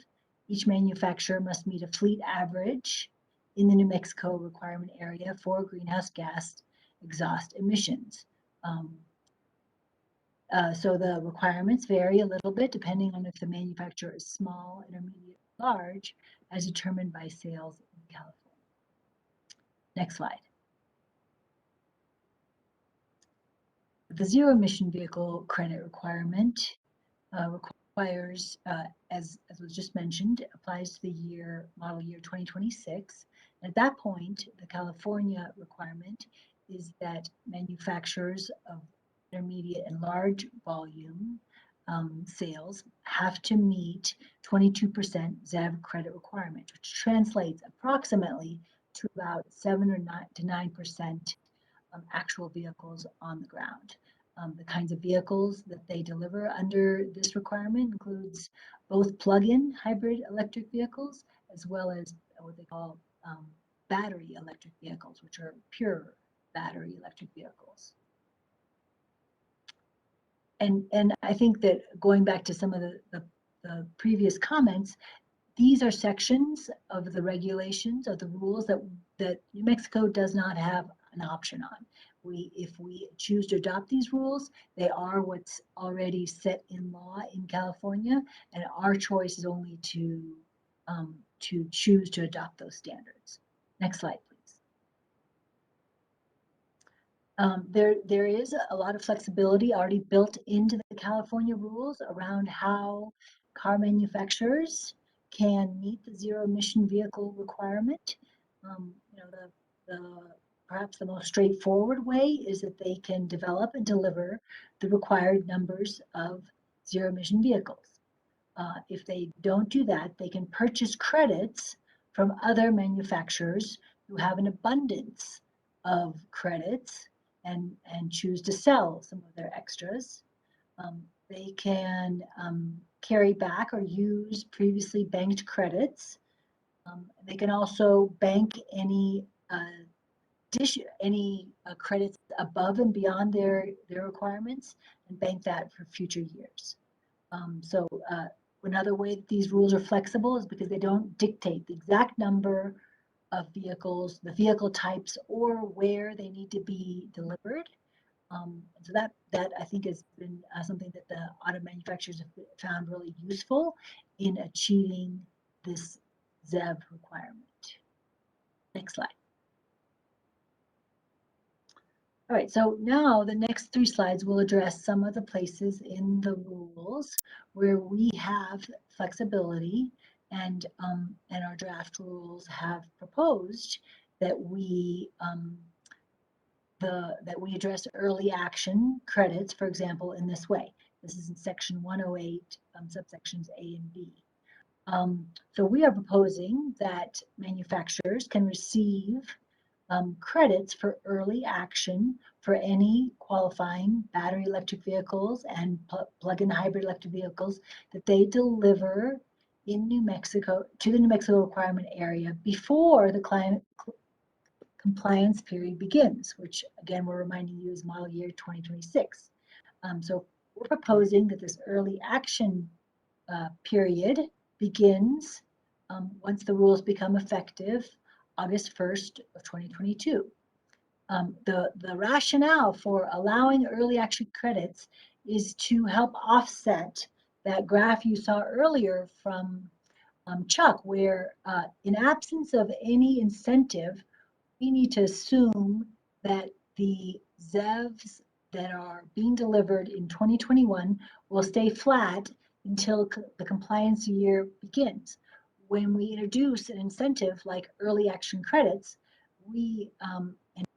[SPEAKER 1] each manufacturer must meet a fleet average in the New Mexico requirement area for greenhouse gas exhaust emissions. So the requirements vary a little bit depending on if the manufacturer is small, intermediate, large, as determined by sales in California. Next slide. The zero emission vehicle credit requirement requires, as was just mentioned, applies to the model year 2026. At that point, the California requirement is that manufacturers of intermediate and large volume sales have to meet 22% ZEV credit requirement, which translates approximately to about 7 or 9% actual vehicles on the ground. The kinds of vehicles that they deliver under this requirement includes both plug-in hybrid electric vehicles as well as what they call battery electric vehicles, which are pure battery electric vehicles. And I think that going back to some of the previous comments, these are sections of the regulations, of the rules that New Mexico does not have an option on. If we choose to adopt these rules, they are what's already set in law in California, and our choice is only to choose to adopt those standards. Next slide, please. There is a lot of flexibility already built into the California rules around how car manufacturers can meet the zero emission vehicle requirement. The perhaps the most straightforward way is that they can develop and deliver the required numbers of zero emission vehicles. If they don't do that, they can purchase credits from other manufacturers who have an abundance of credits and choose to sell some of their extras. They can carry back or use previously banked credits. They can also bank any credits above and beyond their requirements and bank that for future years. Another way that these rules are flexible is because they don't dictate the exact number of vehicles, the vehicle types, or where they need to be delivered. So that I think has been something that the auto manufacturers have found really useful in achieving this ZEV requirement. Next slide. All right, so now the next 3 slides will address some of the places in the rules where we have flexibility, and our draft rules have proposed that we address early action credits, for example, in this way. This is in section 108, subsections A and B. So we are proposing that manufacturers can receive credits for early action for any qualifying battery electric vehicles and plug-in hybrid electric vehicles that they deliver in New Mexico to the New Mexico requirement area before the climate compliance period begins, which again we're reminding you is model year 2026. So we're proposing that this early action period begins once the rules become effective August 1st of 2022. The rationale for allowing early action credits is to help offset that graph you saw earlier from Chuck, where in absence of any incentive, we need to assume that the ZEVs that are being delivered in 2021 will stay flat until the compliance year begins. When we introduce an incentive like early action credits, we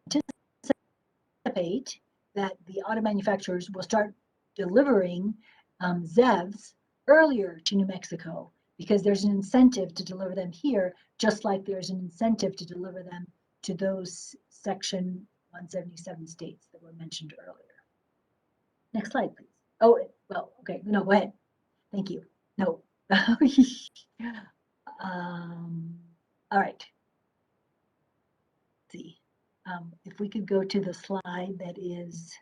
[SPEAKER 1] anticipate that the auto manufacturers will start delivering ZEVs earlier to New Mexico because there's an incentive to deliver them here, just like there's an incentive to deliver them to those section 177 states that were mentioned earlier. Next slide, please. Oh, well, okay, no, go ahead. Thank you. No. All right. Let's see. If we could go to the slide that is.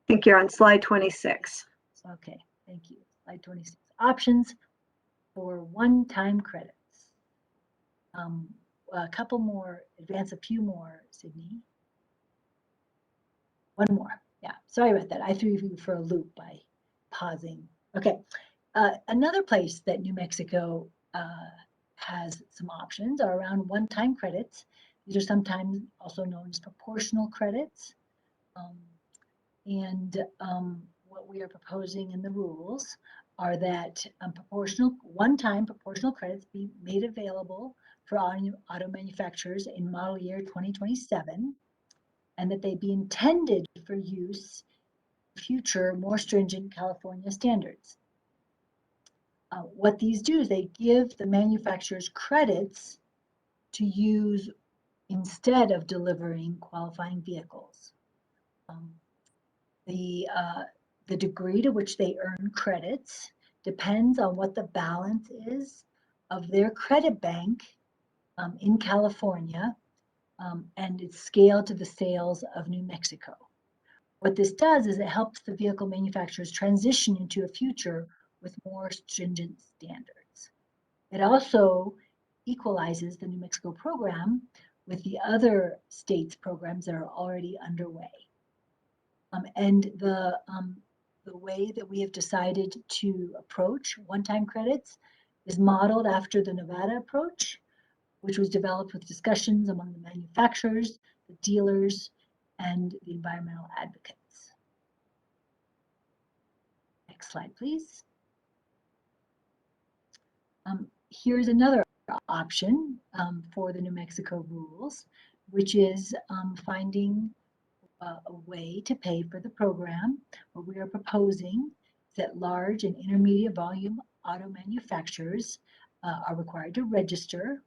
[SPEAKER 4] I think you're on slide 26.
[SPEAKER 1] Okay, thank you. Slide 26. Options for one-time credits. A couple more, advance a few more, Sydney. One more. Yeah, sorry about that. I threw you for a loop by pausing. Okay, another place that New Mexico has some options are around one-time credits. These are sometimes also known as proportional credits. What we are proposing in the rules are that one-time proportional credits be made available for auto manufacturers in model year 2027, and that they be intended for use in future more stringent California standards. What these do is they give the manufacturers credits to use instead of delivering qualifying vehicles. The degree to which they earn credits depends on what the balance is of their credit bank in California, and it's scaled to the sales of New Mexico. What this does is it helps the vehicle manufacturers transition into a future with more stringent standards. It also equalizes the New Mexico program with the other states' programs that are already underway. And the way that we have decided to approach one-time credits is modeled after the Nevada approach, which was developed with discussions among the manufacturers, the dealers, and the environmental advocates. Next slide, please. Here's another option for the New Mexico rules, which is finding a way to pay for the program. What we are proposing is that large and intermediate volume auto manufacturers are required to register,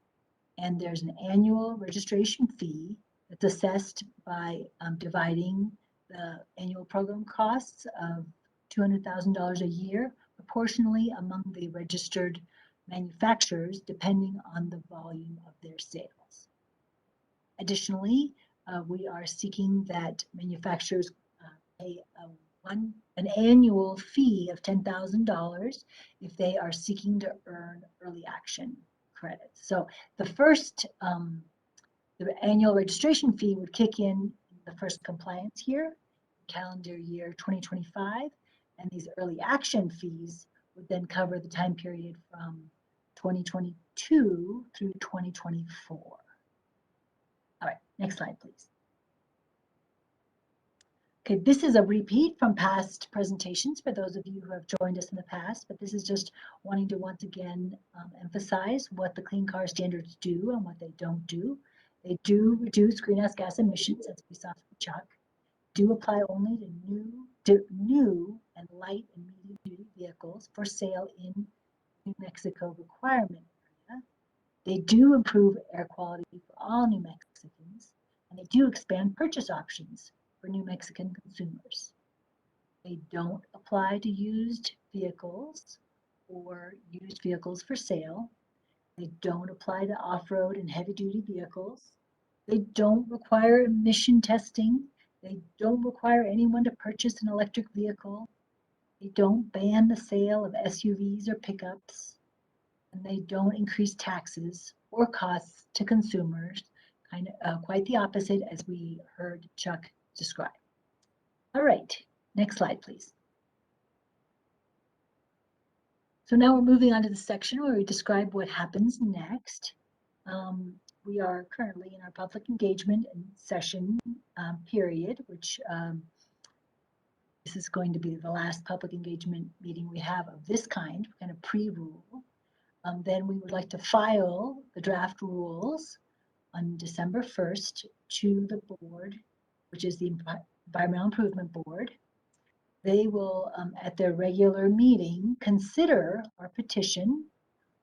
[SPEAKER 1] and there's an annual registration fee that's assessed by dividing the annual program costs of $200,000 a year proportionally among the registered manufacturers depending on the volume of their sales. Additionally, we are seeking that manufacturers pay an annual fee of $10,000 if they are seeking to earn early action credits. So the first, the annual registration fee would kick in the first compliance year, calendar year 2025, and these early action fees would then cover the time period from 2022 through 2024. All right, next slide, please. Okay, this is a repeat from past presentations for those of you who have joined us in the past, but this is just wanting to once again emphasize what the clean car standards do and what they don't do. They do reduce greenhouse gas emissions, as we saw from Chuck, do apply only to new and light and medium duty vehicles for sale in New Mexico requirement area. They do improve air quality for all New Mexicans, and they do expand purchase options for New Mexican consumers. They don't apply to used vehicles or used vehicles for sale. They don't apply to off-road and heavy-duty vehicles. They don't require emission testing. They don't require anyone to purchase an electric vehicle. They don't ban the sale of SUVs or pickups. And they don't increase taxes or costs to consumers, quite the opposite, as we heard Chuck describe. All right, next slide, please. So now we're moving on to the section where we describe what happens next. We are currently in our public engagement and session period, which this is going to be the last public engagement meeting we have of this kind of pre-rule. Then we would like to file the draft rules on December 1st to the board, which is the Environmental Improvement Board. They will, at their regular meeting, consider our petition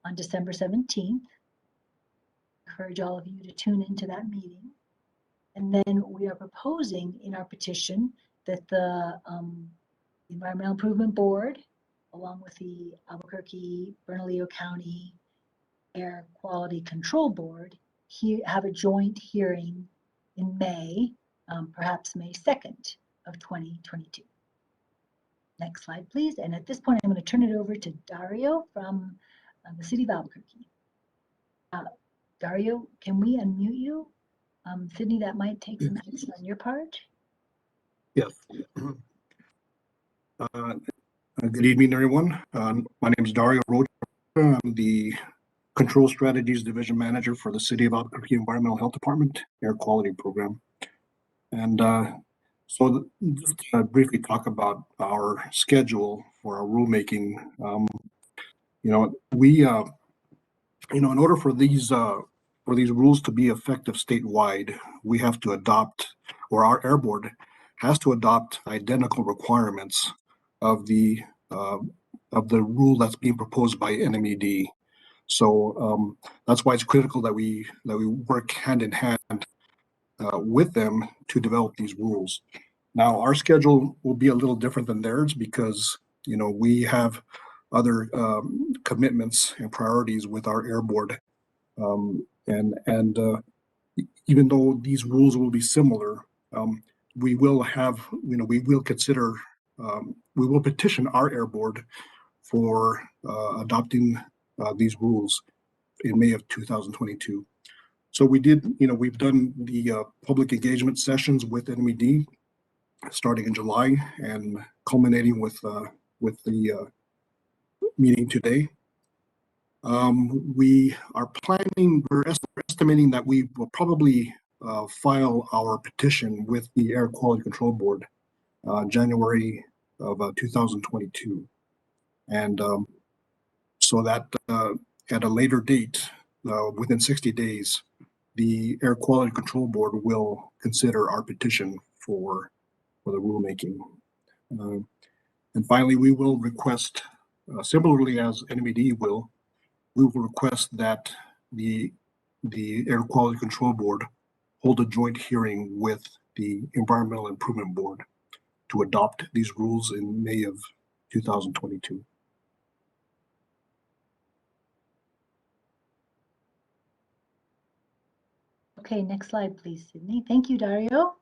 [SPEAKER 1] on December 17th. Encourage all of you to tune into that meeting. And then we are proposing in our petition that the Environmental Improvement Board, along with the Albuquerque, Bernalillo County Air Quality Control Board, have a joint hearing in May, perhaps May 2nd of 2022. Next slide, please. And at this point, I'm going to turn it over to Dario from the city of Albuquerque. Dario, can we unmute you? Sydney, that might take some action on your part.
[SPEAKER 5] Yes. Good evening, everyone. My name is Dario Rocha. I'm the Control Strategies Division Manager for the City of Albuquerque Environmental Health Department Air Quality Program. And so just to briefly talk about our schedule for our rulemaking. In order for these rules to be effective statewide, we have to adopt, or our Air Board has to adopt identical requirements of the rule that's being proposed by NMED. So that's why it's critical that we work hand in hand with them to develop these rules. Now, our schedule will be a little different than theirs because we have other commitments and priorities with our Air Board, and even though these rules will be similar, we will have, we will consider, we will petition our Air Board for adopting these rules in May of 2022. So we did, we've done the public engagement sessions with NMED starting in July and culminating with the meeting today. We are planning, we're estimating that we will probably file our petition with the Air Quality Control Board January of 2022. And so that at a later date, within 60 days, the Air Quality Control Board will consider our petition for the rulemaking. And finally, we will request, similarly as NMED will, we will request that the Air Quality Control Board hold a joint hearing with the Environmental Improvement Board to adopt these rules in May of 2022.
[SPEAKER 1] Okay, next slide, please, Sydney. Thank you, Dario.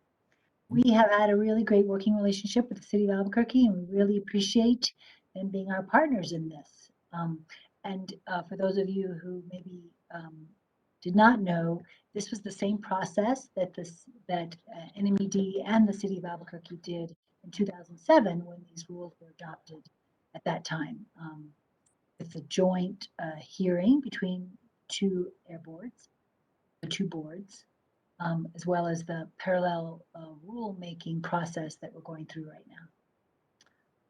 [SPEAKER 1] We have had a really great working relationship with the City of Albuquerque, and we really appreciate them being our partners in this. For those of you who maybe did not know, this was the same process that NMED and the City of Albuquerque did in 2007 when these rules were adopted at that time. It's a joint hearing between two boards, as well as the parallel rulemaking process that we're going through right now.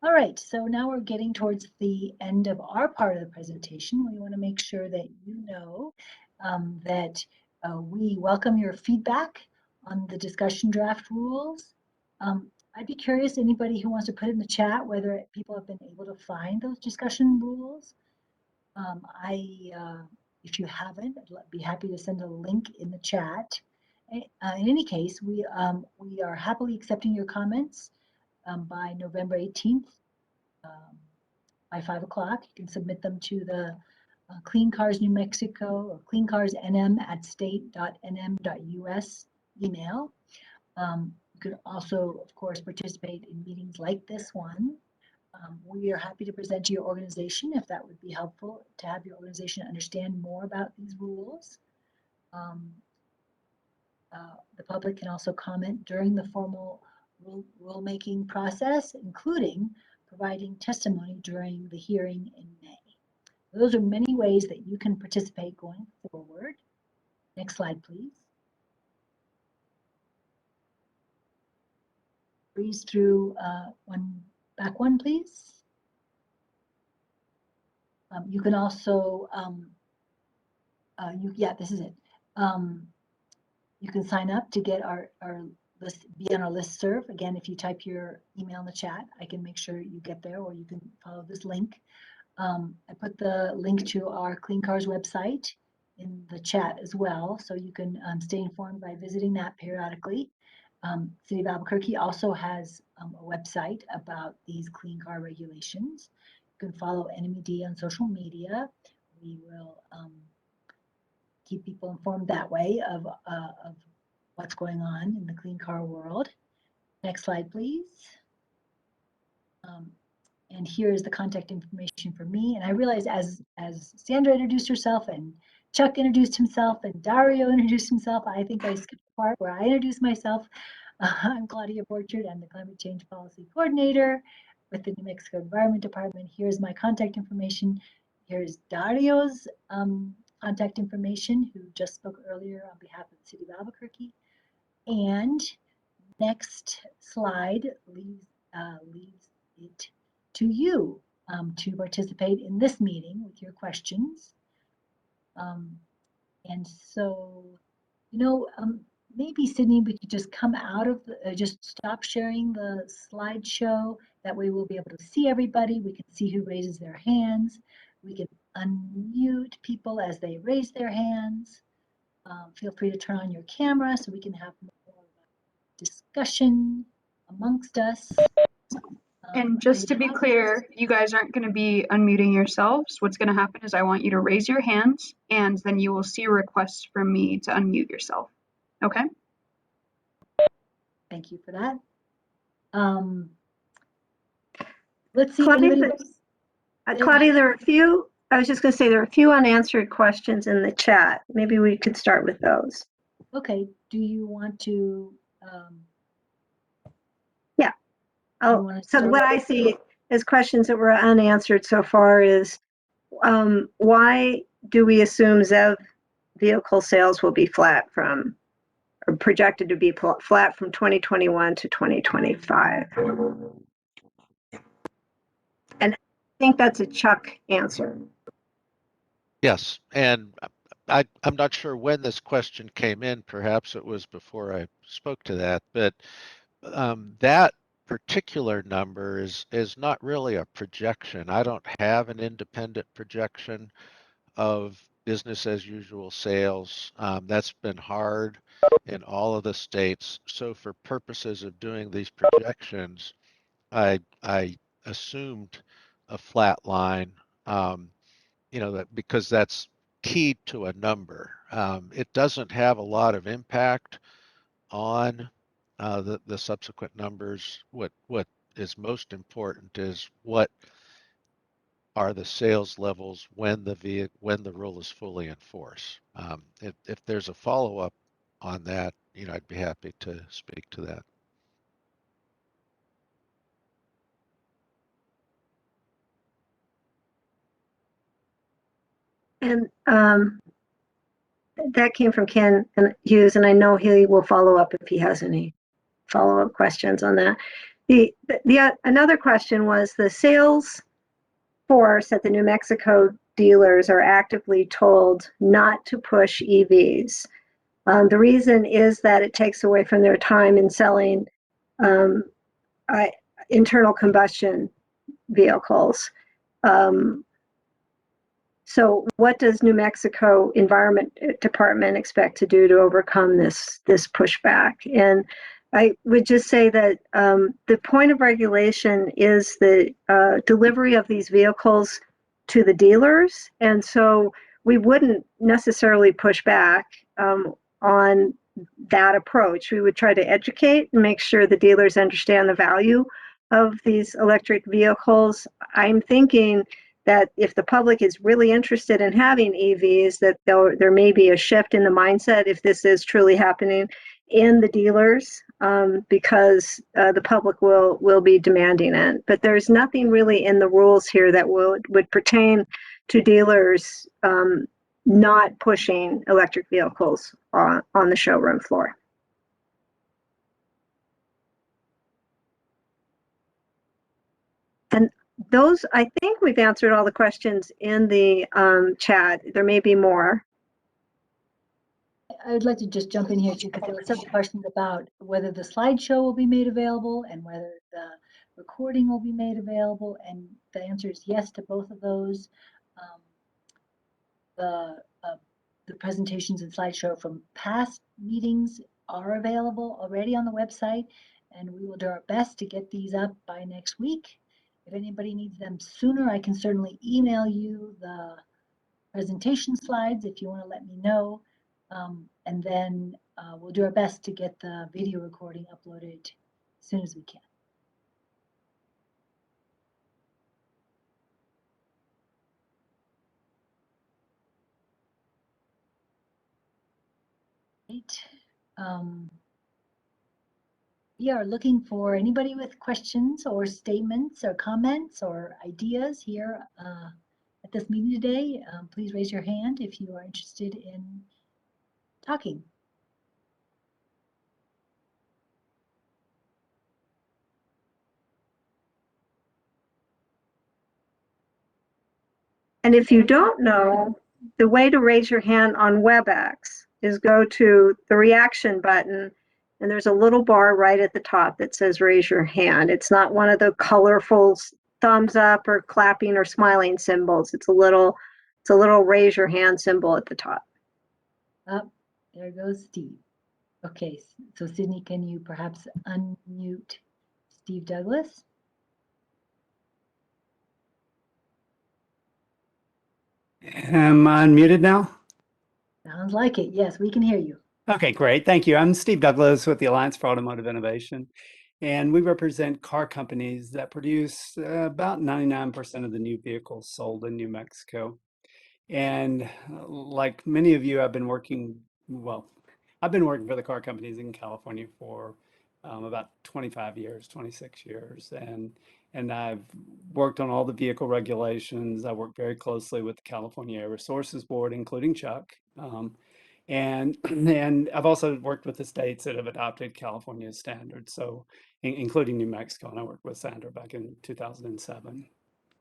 [SPEAKER 1] All right, so now we're getting towards the end of our part of the presentation. We want to make sure that you know that we welcome your feedback on the discussion draft rules. I'd be curious, anybody who wants to put in the chat whether people have been able to find those discussion rules. If you haven't, I'd be happy to send a link in the chat. In any case, we are happily accepting your comments by November 18th by 5 o'clock. You can submit them to the Clean Cars New Mexico or cleancarsnm@state.nm.us email. You can also, of course, participate in meetings like this one. We are happy to present to your organization if that would be helpful to have your organization understand more about these rules. The public can also comment during the formal rulemaking process, including providing testimony during the hearing in May. Those are many ways that you can participate going forward. Next slide, please. Breeze through back one, please. You can also, this is it. You can sign up to get our list, be on our listserv. Again, if you type your email in the chat, I can make sure you get there, or you can follow this link. I put the link to our Clean Cars website in the chat as well, so you can stay informed by visiting that periodically. City of Albuquerque also has a website about these clean car regulations. You can follow NMED on social media. We will keep people informed that way of what's going on in the clean car world. Next slide, please. And here is the contact information for me. And I realized as Sandra introduced herself and Chuck introduced himself and Dario introduced himself, I think I skipped the part where I introduced myself. I'm Claudia Borchard. I'm the Climate Change Policy Coordinator with the New Mexico Environment Department. Here's my contact information. Here's Dario's contact information, who just spoke earlier on behalf of the City of Albuquerque. And next slide leaves it to you to participate in this meeting with your questions. And so, maybe Sydney, we could just come out of just stop sharing the slideshow. That way we'll be able to see everybody. We can see who raises their hands. We can unmute people as they raise their hands. Feel free to turn on your camera so we can have more discussion amongst us.
[SPEAKER 3] And just to be clear, you guys aren't going to be unmuting yourselves. What's going to happen is I want you to raise your hands, and then you will see a request from me to unmute yourself. Okay?
[SPEAKER 1] Thank you for that. Let's see.
[SPEAKER 4] Claudia, there are a few, I was just going to say, there are a few unanswered questions in the chat. Maybe we could start with those.
[SPEAKER 1] Okay. Do you want to?
[SPEAKER 4] So what I see as questions that were unanswered so far is why do we assume ZEV vehicle sales will be flat or projected to be flat from 2021 to 2025? And I think that's a Chuck answer.
[SPEAKER 2] Yes, and I'm not sure when this question came in. Perhaps it was before I spoke to that, but that particular number is not really a projection. I don't have an independent projection of business as usual sales. That's been hard in all of the states. So for purposes of doing these projections, I assumed a flat line, that because that's key to a number. It doesn't have a lot of impact on the subsequent numbers. What is most important is what are the sales levels when the rule is fully in force. If there's a follow-up on that, I'd be happy to speak to that.
[SPEAKER 4] And that came from Ken Hughes, and I know he will follow up if he has any follow-up questions on that. Another question was the sales force at the New Mexico dealers are actively told not to push EVs. The reason is that it takes away from their time in selling internal combustion vehicles. So what does New Mexico Environment Department expect to do to overcome this pushback? And I would just say that the point of regulation is the delivery of these vehicles to the dealers. And so we wouldn't necessarily push back on that approach. We would try to educate and make sure the dealers understand the value of these electric vehicles. I'm thinking that if the public is really interested in having EVs, that there may be a shift in the mindset if this is truly happening in the dealers, because the public will be demanding it. But there's nothing really in the rules here that would pertain to dealers not pushing electric vehicles on the showroom floor. And those, I think we've answered all the questions in the chat. There may be more.
[SPEAKER 1] I would like to just jump in here too, because there were some questions about whether the slideshow will be made available and whether the recording will be made available. And the answer is yes to both of those. The presentations and slideshow from past meetings are available already on the website, and we will do our best to get these up by next week. If anybody needs them sooner, I can certainly email you the presentation slides if you want to let me know. And then we'll do our best to get the video recording uploaded as soon as we can. Right. We are looking for anybody with questions or statements or comments or ideas here at this meeting today. Please raise your hand if you are interested in talking.
[SPEAKER 4] And if you don't know, the way to raise your hand on WebEx is go to the reaction button, and there's a little bar right at the top that says raise your hand. It's not one of the colorful thumbs up or clapping or smiling symbols. It's a little raise your hand symbol at the top.
[SPEAKER 1] Up, there goes Steve. Okay, so Sydney, can you perhaps unmute Steve Douglas?
[SPEAKER 6] Am I unmuted now?
[SPEAKER 1] Sounds like it. Yes, we can hear you.
[SPEAKER 6] Okay, great. Thank you. I'm Steve Douglas with the Alliance for Automotive Innovation, and we represent car companies that produce about 99% of the new vehicles sold in New Mexico. And like many of you, I've been working for the car companies in California for about 25 years, 26 years. And I've worked on all the vehicle regulations. I work very closely with the California Air Resources Board, including Chuck. And I've also worked with the states that have adopted California standards, so including New Mexico, and I worked with Sandra back in 2007.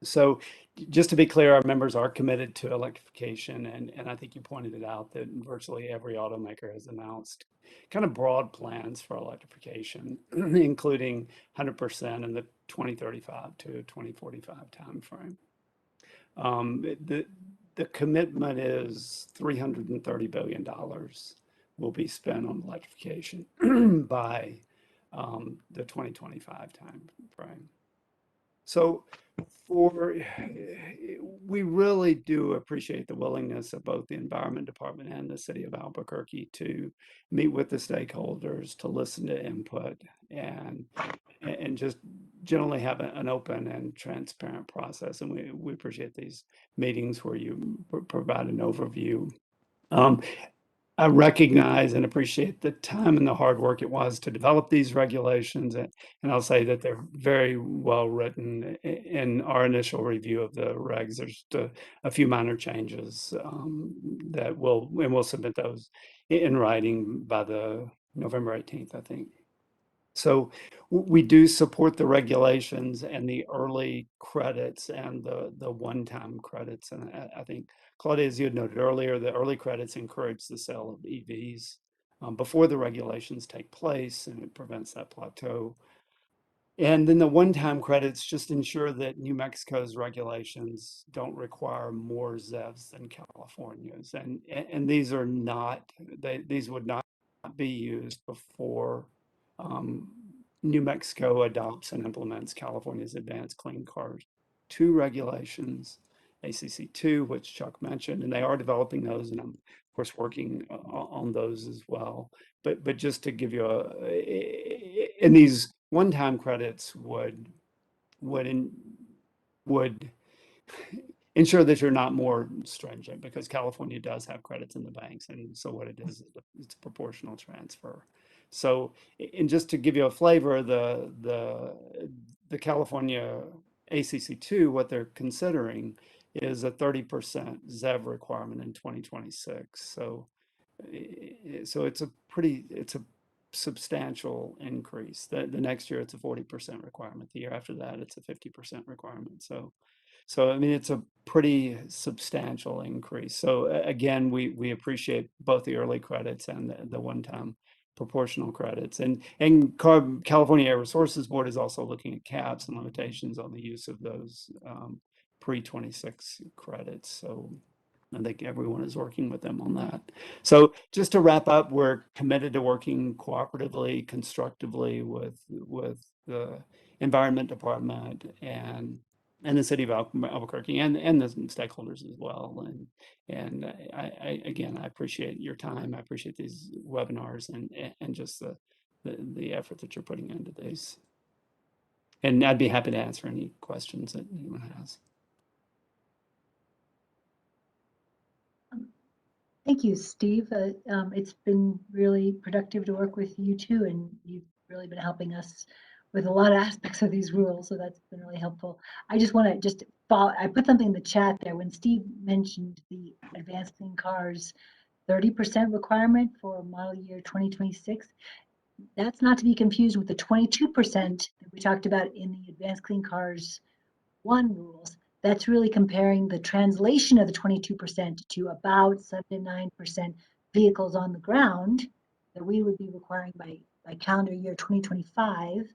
[SPEAKER 6] So just to be clear, our members are committed to electrification, and I think you pointed it out that virtually every automaker has announced kind of broad plans for electrification, including 100% in the 2035 to 2045 timeframe. The commitment is $330 billion will be spent on electrification by the 2025 time frame. So we really do appreciate the willingness of both the Environment Department and the City of Albuquerque to meet with the stakeholders, to listen to input, and just generally have an open and transparent process. And we appreciate these meetings where you provide an overview. I recognize and appreciate the time and the hard work it was to develop these regulations, and I'll say that they're very well written. In our initial review of the regs, there's just a few minor changes that we'll submit those in writing by the November 18th, I think. So we do support the regulations and the early credits and the one-time credits. And I think, Claudia, as you had noted earlier, the early credits encourage the sale of EVs before the regulations take place, and it prevents that plateau. And then the one-time credits just ensure that New Mexico's regulations don't require more ZEVs than California's. And these are not, these would not be used before New Mexico adopts and implements California's Advanced Clean Cars 2 regulations, ACC 2, which Chuck mentioned, and they are developing those, and I'm of course working on those as well. But just to give you and these one-time credits would ensure that you're not more stringent, because California does have credits in the banks, and so what it is it's a proportional transfer. So, and just to give you a flavor, the California ACC2, what they're considering is a 30% ZEV requirement in 2026. So it's a substantial increase. The next year it's a 40% requirement. The year after that it's a 50% requirement. So I mean, it's a pretty substantial increase. So again, we appreciate both the early credits and the one-time proportional credits. And California Air Resources Board is also looking at caps and limitations on the use of those pre-26 credits. So I think everyone is working with them on that. So just to wrap up, we're committed to working cooperatively, constructively with the Environment Department and the City of Albuquerque and the stakeholders as well. And I appreciate your time. I appreciate these webinars and just the effort that you're putting into these. And I'd be happy to answer any questions that anyone has.
[SPEAKER 1] Thank you, Steve. It's been really productive to work with you too, and you've really been helping us with a lot of aspects of these rules, so that's been really helpful. I just want to follow, I put something in the chat there when Steve mentioned the Advanced Clean Cars 30% requirement for model year 2026. That's not to be confused with the 22% that we talked about in the Advanced Clean Cars 1 rules. That's really comparing the translation of the 22% to about 7 to 9% vehicles on the ground that we would be requiring by calendar year 2025.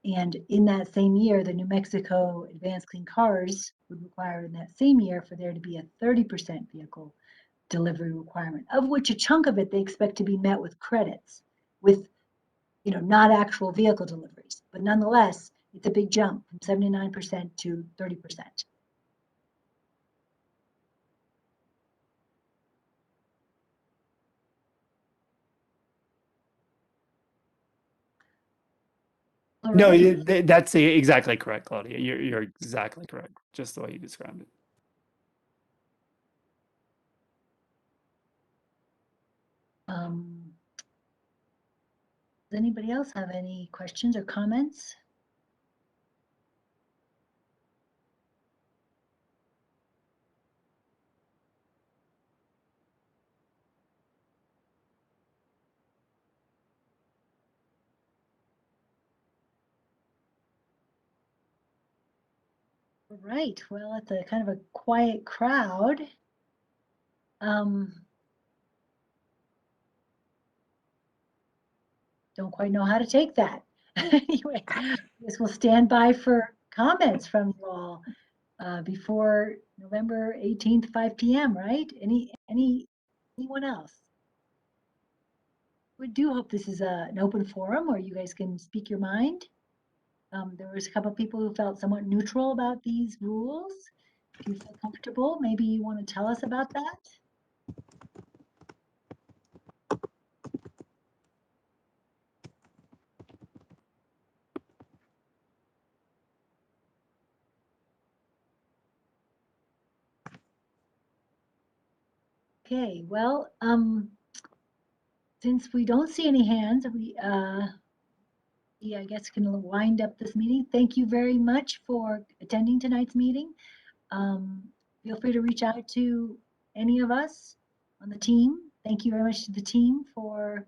[SPEAKER 1] And in that same year, the New Mexico Advanced Clean Cars would require in that same year for there to be a 30% vehicle delivery requirement, of which a chunk of it they expect to be met with credits, with not actual vehicle deliveries. But nonetheless, it's a big jump from 79% to 30%. All
[SPEAKER 6] No,
[SPEAKER 1] right.
[SPEAKER 6] that's exactly correct, Claudia. You're exactly correct, just the way you described it.
[SPEAKER 1] Does anybody else have any questions or comments? All right, well, it's a kind of a quiet crowd. Don't quite know how to take that. Anyway, I guess we'll stand by for comments from you all before November 18th, 5 p.m., right? Anyone else? We do hope this is an open forum where you guys can speak your mind. There was a couple of people who felt somewhat neutral about these rules. If you feel comfortable, maybe you want to tell us about that. Okay, well, since we don't see any hands, we I guess can wind up this meeting. Thank you very much for attending tonight's meeting. Feel free to reach out to any of us on the team. Thank you very much to the team for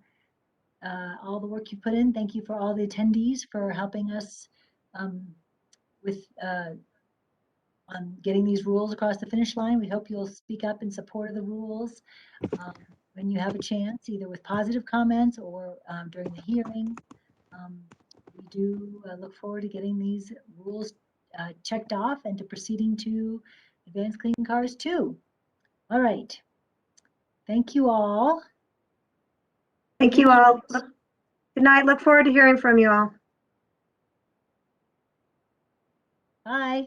[SPEAKER 1] all the work you put in. Thank you for all the attendees for helping us with on getting these rules across the finish line. We hope you'll speak up in support of the rules when you have a chance, either with positive comments or during the hearing. We do look forward to getting these rules checked off and to proceeding to Advanced Clean Cars 2. All right. Thank you all.
[SPEAKER 4] Thank you all. Good night. Look forward to hearing from you all.
[SPEAKER 1] Bye.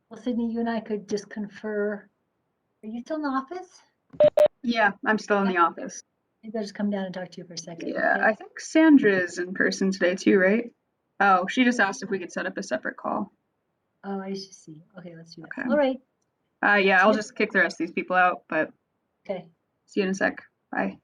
[SPEAKER 1] Well, Sydney, you and I could just confer. Are you still in the office?
[SPEAKER 3] Yeah, I'm still in the office.
[SPEAKER 1] Maybe I'll just come down and talk to you for a second.
[SPEAKER 3] Yeah,
[SPEAKER 1] Okay?
[SPEAKER 3] I think Sandra is in person today too, right? Oh, she just asked if we could set up a separate call.
[SPEAKER 1] Oh, I see. Okay, let's do that.
[SPEAKER 3] Okay.
[SPEAKER 1] All right.
[SPEAKER 3] Yeah, I'll
[SPEAKER 1] See ya.
[SPEAKER 3] just kick the rest of these people out, but
[SPEAKER 1] Okay.
[SPEAKER 3] see you in a sec. Bye.